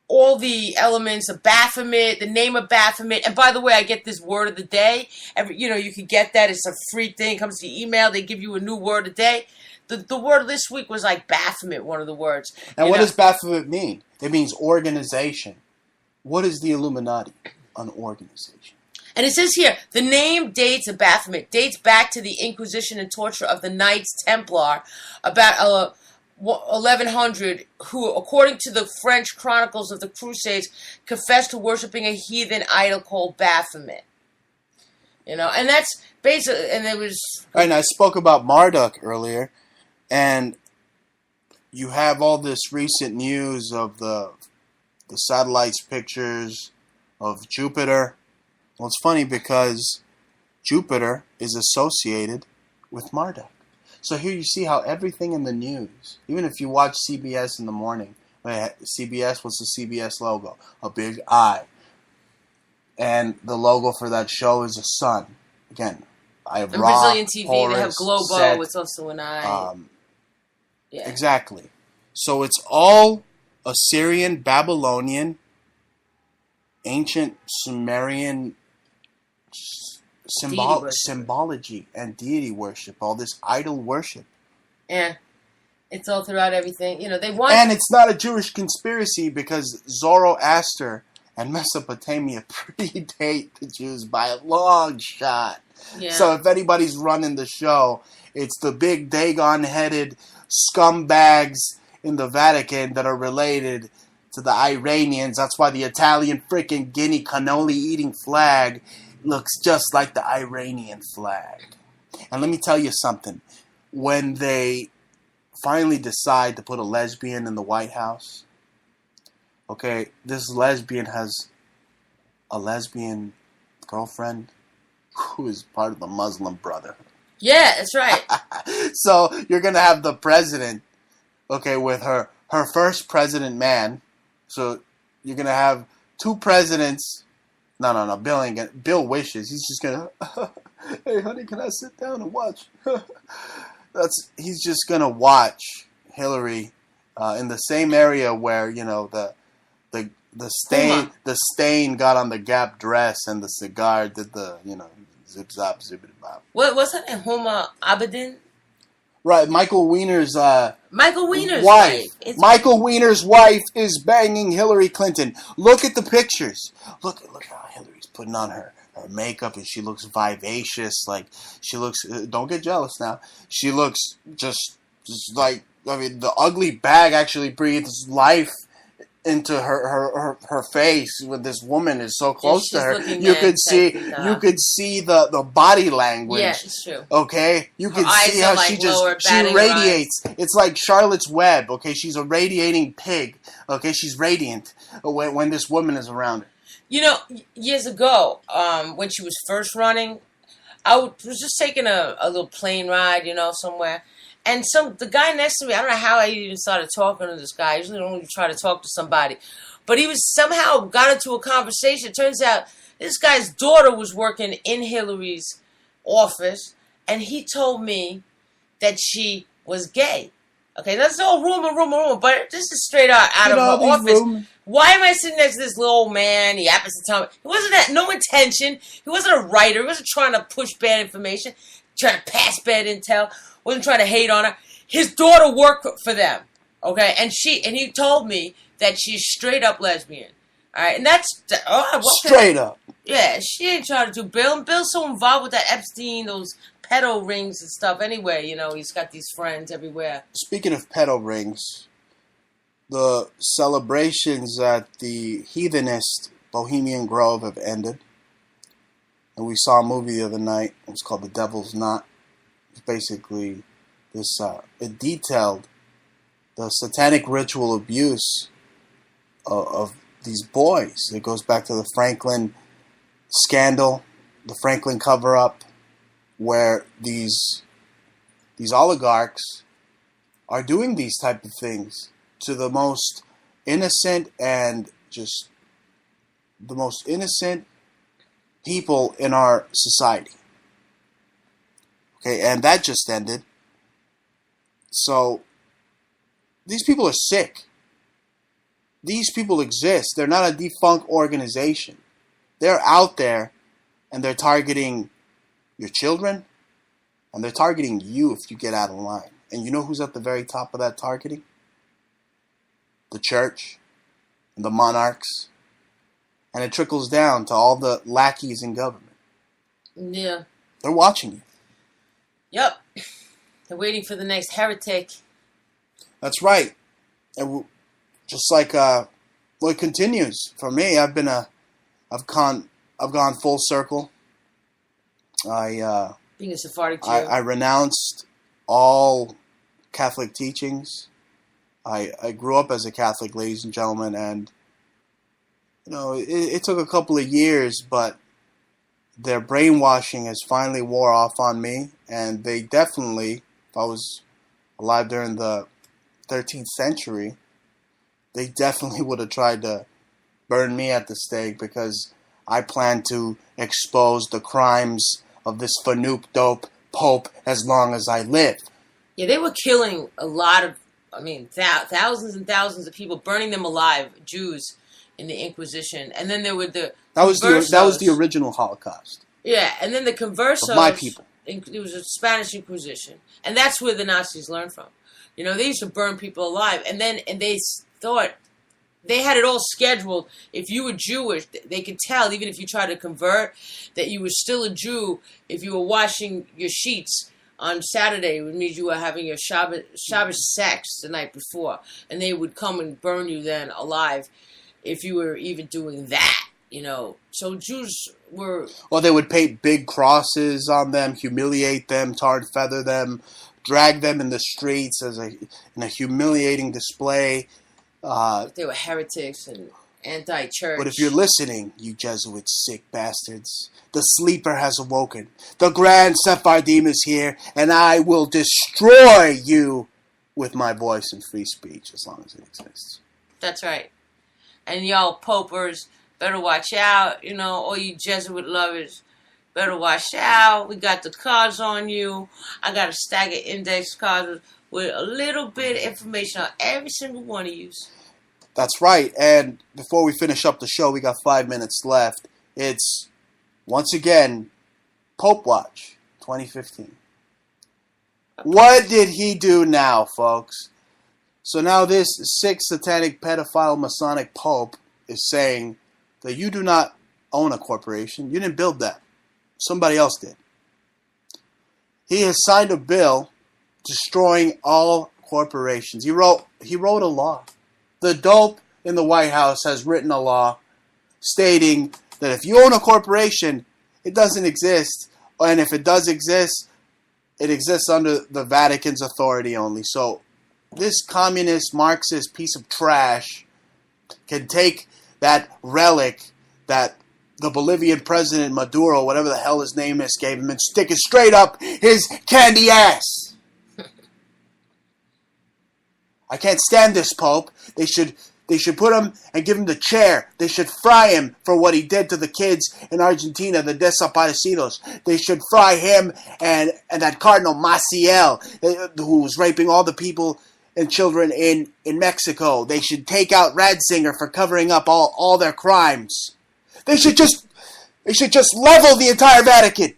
Speaker 2: all the elements of Baphomet, the name of Baphomet. And by the way, I get this word of the day. You can get that. It's a free thing. It comes to your email. They give you a new word a day. The word this week was like Baphomet, one of the words.
Speaker 1: And what does Baphomet mean? It means organization. What is the Illuminati? An organization.
Speaker 2: And it says here, the name dates of Baphomet dates back to the Inquisition and torture of the Knights Templar about 1100, who, according to the French chronicles of the Crusades, confessed to worshiping a heathen idol called Baphomet. And that's basically, and it was...
Speaker 1: All right, and I spoke about Marduk earlier, and you have all this recent news of the satellites pictures of Jupiter. Well, it's funny because Jupiter is associated with Marduk. So here you see how everything in the news, even if you watch CBS in the morning, CBS, what's the CBS logo? A big eye. And the logo for that show is a sun. Again, I have Ra,
Speaker 2: Brazilian TV,
Speaker 1: Horus,
Speaker 2: they have Globo,
Speaker 1: Set,
Speaker 2: it's also an eye. Yeah.
Speaker 1: Exactly. So it's all Assyrian, Babylonian, ancient Sumerian symbology and deity worship, all this idol worship.
Speaker 2: Yeah. It's all throughout everything. They want...
Speaker 1: And it's not a Jewish conspiracy because Zoroaster and Mesopotamia predate the Jews by a long shot.
Speaker 2: Yeah.
Speaker 1: So if anybody's running the show, it's the big Dagon-headed scumbags in the Vatican that are related to the Iranians. That's why the Italian freaking Guinea cannoli-eating flag looks just like the Iranian flag. And let me tell you something. When they finally decide to put a lesbian in the White House, okay, this lesbian has a lesbian girlfriend who is part of the Muslim Brotherhood.
Speaker 2: Yeah, that's right.
Speaker 1: So you're going to have the president, okay, with her first president man. So you're going to have two presidents. No. Bill wishes. He's just going to, hey, honey, can I sit down and watch? He's just going to watch Hillary in the same area where, the stain got on the Gap dress and the cigar did the, zip zop zippity bop.
Speaker 2: What's her name? Huma Abedin?
Speaker 1: Right, Michael Weiner's
Speaker 2: wife.
Speaker 1: Michael Weiner's wife is banging Hillary Clinton. Look at the pictures. Look how Hillary's putting on her makeup, and she looks vivacious. Like she looks. Don't get jealous now. She looks just like. I mean, the ugly bag actually breathes life into her face. When this woman is so close to her, you could see the body language.
Speaker 2: Yeah, it's true.
Speaker 1: Okay, you can see how she radiates. It's like Charlotte's Web. Okay, she's a radiating pig. Okay, she's radiant when this woman is around her.
Speaker 2: You know, years ago, when she was first running, I was just taking a little plane ride, somewhere. And the guy next to me, I don't know how I even started talking to this guy. I usually don't really try to talk to somebody. But he somehow got into a conversation. It turns out this guy's daughter was working in Hillary's office. And he told me that she was gay. Okay, that's all rumor. But this is straight out of her office. Rumors. Why am I sitting next to this little old man? He happens to tell me. He wasn't no intention. He wasn't a writer. He wasn't trying to push bad information, trying to pass bad intel. Wasn't trying to hate on her. His daughter worked for them, okay, and he told me that she's straight up lesbian. All right, and that's
Speaker 1: straight up.
Speaker 2: Yeah, she ain't trying to do Bill. And Bill's so involved with that Epstein, those pedo rings and stuff. Anyway, he's got these friends everywhere.
Speaker 1: Speaking of pedo rings, the celebrations at the heathenist Bohemian Grove have ended, and we saw a movie the other night. It was called The Devil's Knot. Basically, it detailed the satanic ritual abuse of these boys. It goes back to the Franklin scandal, the Franklin cover-up, where these oligarchs are doing these type of things to the most innocent and just the most innocent people in our society. Okay, and that just ended. So, these people are sick. These people exist. They're not a defunct organization. They're out there, and they're targeting your children, and they're targeting you if you get out of line. And you know who's at the very top of that targeting? The church, and the monarchs, and it trickles down to all the lackeys in government.
Speaker 2: Yeah.
Speaker 1: They're watching you.
Speaker 2: Yep. They're waiting for the next heretic.
Speaker 1: That's right. And just like it continues for me. I've gone full circle. Being
Speaker 2: a Sephardic Jew.
Speaker 1: I renounced all Catholic teachings. I grew up as a Catholic, ladies and gentlemen, and it took a couple of years, but their brainwashing has finally wore off on me, and they definitely, if I was alive during the 13th century, they definitely would have tried to burn me at the stake, because I plan to expose the crimes of this Fanuc dope Pope as long as I live.
Speaker 2: Yeah, they were killing a lot of, thousands and thousands of people, burning them alive, Jews, in the Inquisition. And then there were that was
Speaker 1: the original Holocaust.
Speaker 2: Yeah, and then the Conversos.
Speaker 1: Of my people.
Speaker 2: It was a Spanish Inquisition. And that's where the Nazis learned from. They used to burn people alive. And they thought, they had it all scheduled. If you were Jewish, they could tell, even if you tried to convert, that you were still a Jew if you were washing your sheets on Saturday. It would mean you were having your Shabbos sex the night before. And they would come and burn you then alive if you were even doing that. So Jews were...
Speaker 1: Or they would paint big crosses on them, humiliate them, tar and feather them, drag them in the streets in a humiliating display.
Speaker 2: They were heretics and anti-church.
Speaker 1: But if you're listening, you Jesuit sick bastards, the sleeper has awoken. The Grand Sephardim is here, and I will destroy you with my voice and free speech as long as it exists.
Speaker 2: That's right. And y'all popers better watch out. All you Jesuit lovers better watch out. We got the cards on you. I got a stack of index cards with a little bit of information on every single one of you.
Speaker 1: That's right. And before we finish up the show, we got 5 minutes left. It's, once again, Pope Watch 2015. What did he do now, folks? So now this sick, satanic, pedophile, Masonic Pope is saying that you do not own a corporation. You didn't build that. Somebody else did. He has signed a bill destroying all corporations. He wrote a law. The dope in the White House has written a law stating that if you own a corporation, it doesn't exist. And if it does exist, it exists under the Vatican's authority only. So this communist, Marxist piece of trash can take that relic that the Bolivian president Maduro, whatever the hell his name is, gave him and stick it straight up his candy ass. I can't stand this Pope. They should put him and give him the chair. They should fry him for what he did to the kids in Argentina, the desaparecidos. They should fry him and that Cardinal Maciel, who was raping all the people and children in Mexico. They should take out Ratzinger for covering up all their crimes. They should just level the entire Vatican.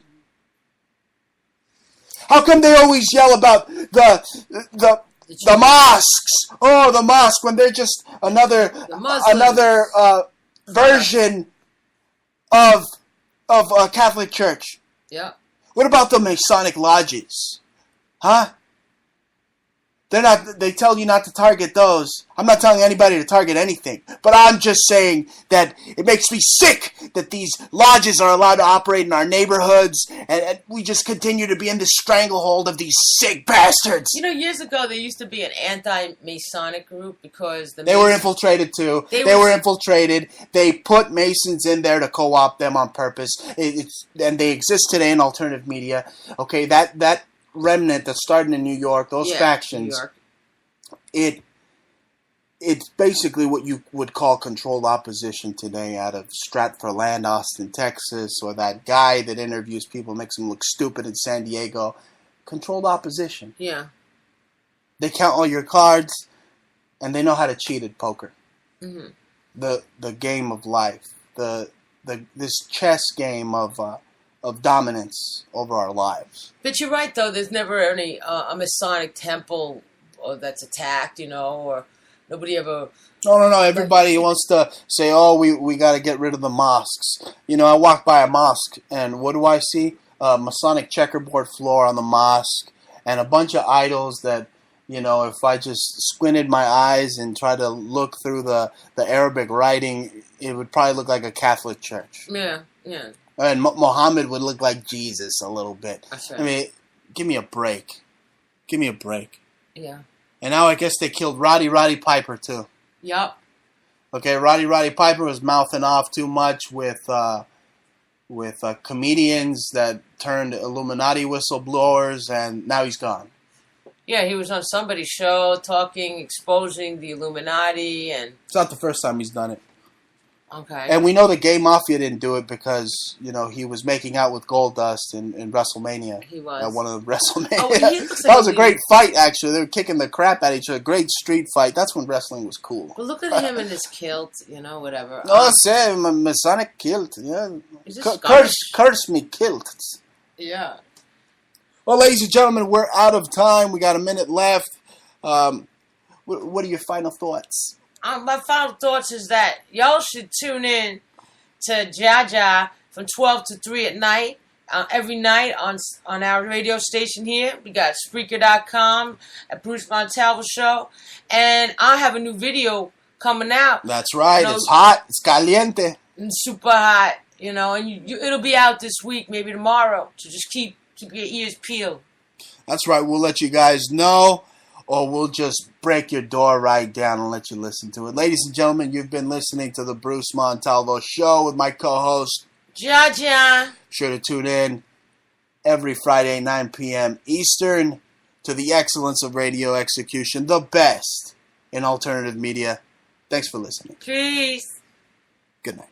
Speaker 1: How come they always yell about the mosques? Oh, the mosque, when they're just another version of a Catholic Church.
Speaker 2: Yeah.
Speaker 1: What about the Masonic lodges? Huh? They tell you not to target those. I'm not telling anybody to target anything. But I'm just saying that it makes me sick that these lodges are allowed to operate in our neighborhoods, and we just continue to be in this stranglehold of these sick bastards.
Speaker 2: You know, years ago there used to be an anti-Masonic group because
Speaker 1: they were infiltrated too. They were infiltrated. They put Masons in there to co-opt them on purpose. And they exist today in alternative media. Okay, that remnant that started in New York, those factions, it's basically what you would call controlled opposition today out of Stratford, Austin, Texas, or that guy that interviews people, makes them look stupid in San Diego. Controlled opposition.
Speaker 2: Yeah.
Speaker 1: They count all your cards, and they know how to cheat at poker.
Speaker 2: Mm-hmm.
Speaker 1: The game of life, this chess game of dominance over our lives.
Speaker 2: But you're right, though. There's never any a Masonic temple that's attacked, or nobody ever.
Speaker 1: No. Everybody wants to say, "Oh, we got to get rid of the mosques." I walk by a mosque, and what do I see? A Masonic checkerboard floor on the mosque, and a bunch of idols that, if I just squinted my eyes and tried to look through the Arabic writing, it would probably look like a Catholic church.
Speaker 2: Yeah.
Speaker 1: And Muhammad would look like Jesus a little bit.
Speaker 2: That's right.
Speaker 1: I mean, give me a break.
Speaker 2: Yeah. And
Speaker 1: now I guess they killed Roddy Piper too.
Speaker 2: Yep.
Speaker 1: Okay, Roddy Piper was mouthing off too much with comedians that turned Illuminati whistleblowers, and now he's gone.
Speaker 2: Yeah, he was on somebody's show exposing the Illuminati, and
Speaker 1: it's not the first time he's done it.
Speaker 2: Okay.
Speaker 1: And we know the gay mafia didn't do it because, he was making out with Goldust in WrestleMania.
Speaker 2: He was.
Speaker 1: At one of the WrestleMania.
Speaker 2: Oh, he looks like
Speaker 1: that was a great fight, actually. They were kicking the crap out of each other. Great street fight. That's when wrestling was cool.
Speaker 2: But look at him in his kilt, whatever.
Speaker 1: Oh, same. Masonic kilt. Yeah. Curse me, kilt.
Speaker 2: Yeah.
Speaker 1: Well, ladies and gentlemen, we're out of time. We got a minute left. What are your final thoughts?
Speaker 2: My final thoughts is that y'all should tune in to Jaja from 12 to 3 at night, every night on our radio station here. We got Spreaker.com, at Bruce Montalvo Show, and I have a new video coming out.
Speaker 1: That's right. It's hot. It's caliente.
Speaker 2: And super hot, and it'll be out this week, maybe tomorrow. So just keep your ears peeled.
Speaker 1: That's right. We'll let you guys know, or we'll just break your door right down and let you listen to it. Ladies and gentlemen, you've been listening to the Bruce Montalvo Show with my co-host,
Speaker 2: Jaja.
Speaker 1: Sure to tune in every Friday, 9 p.m. Eastern, to the excellence of radio execution, the best in alternative media. Thanks for listening.
Speaker 2: Peace.
Speaker 1: Good night.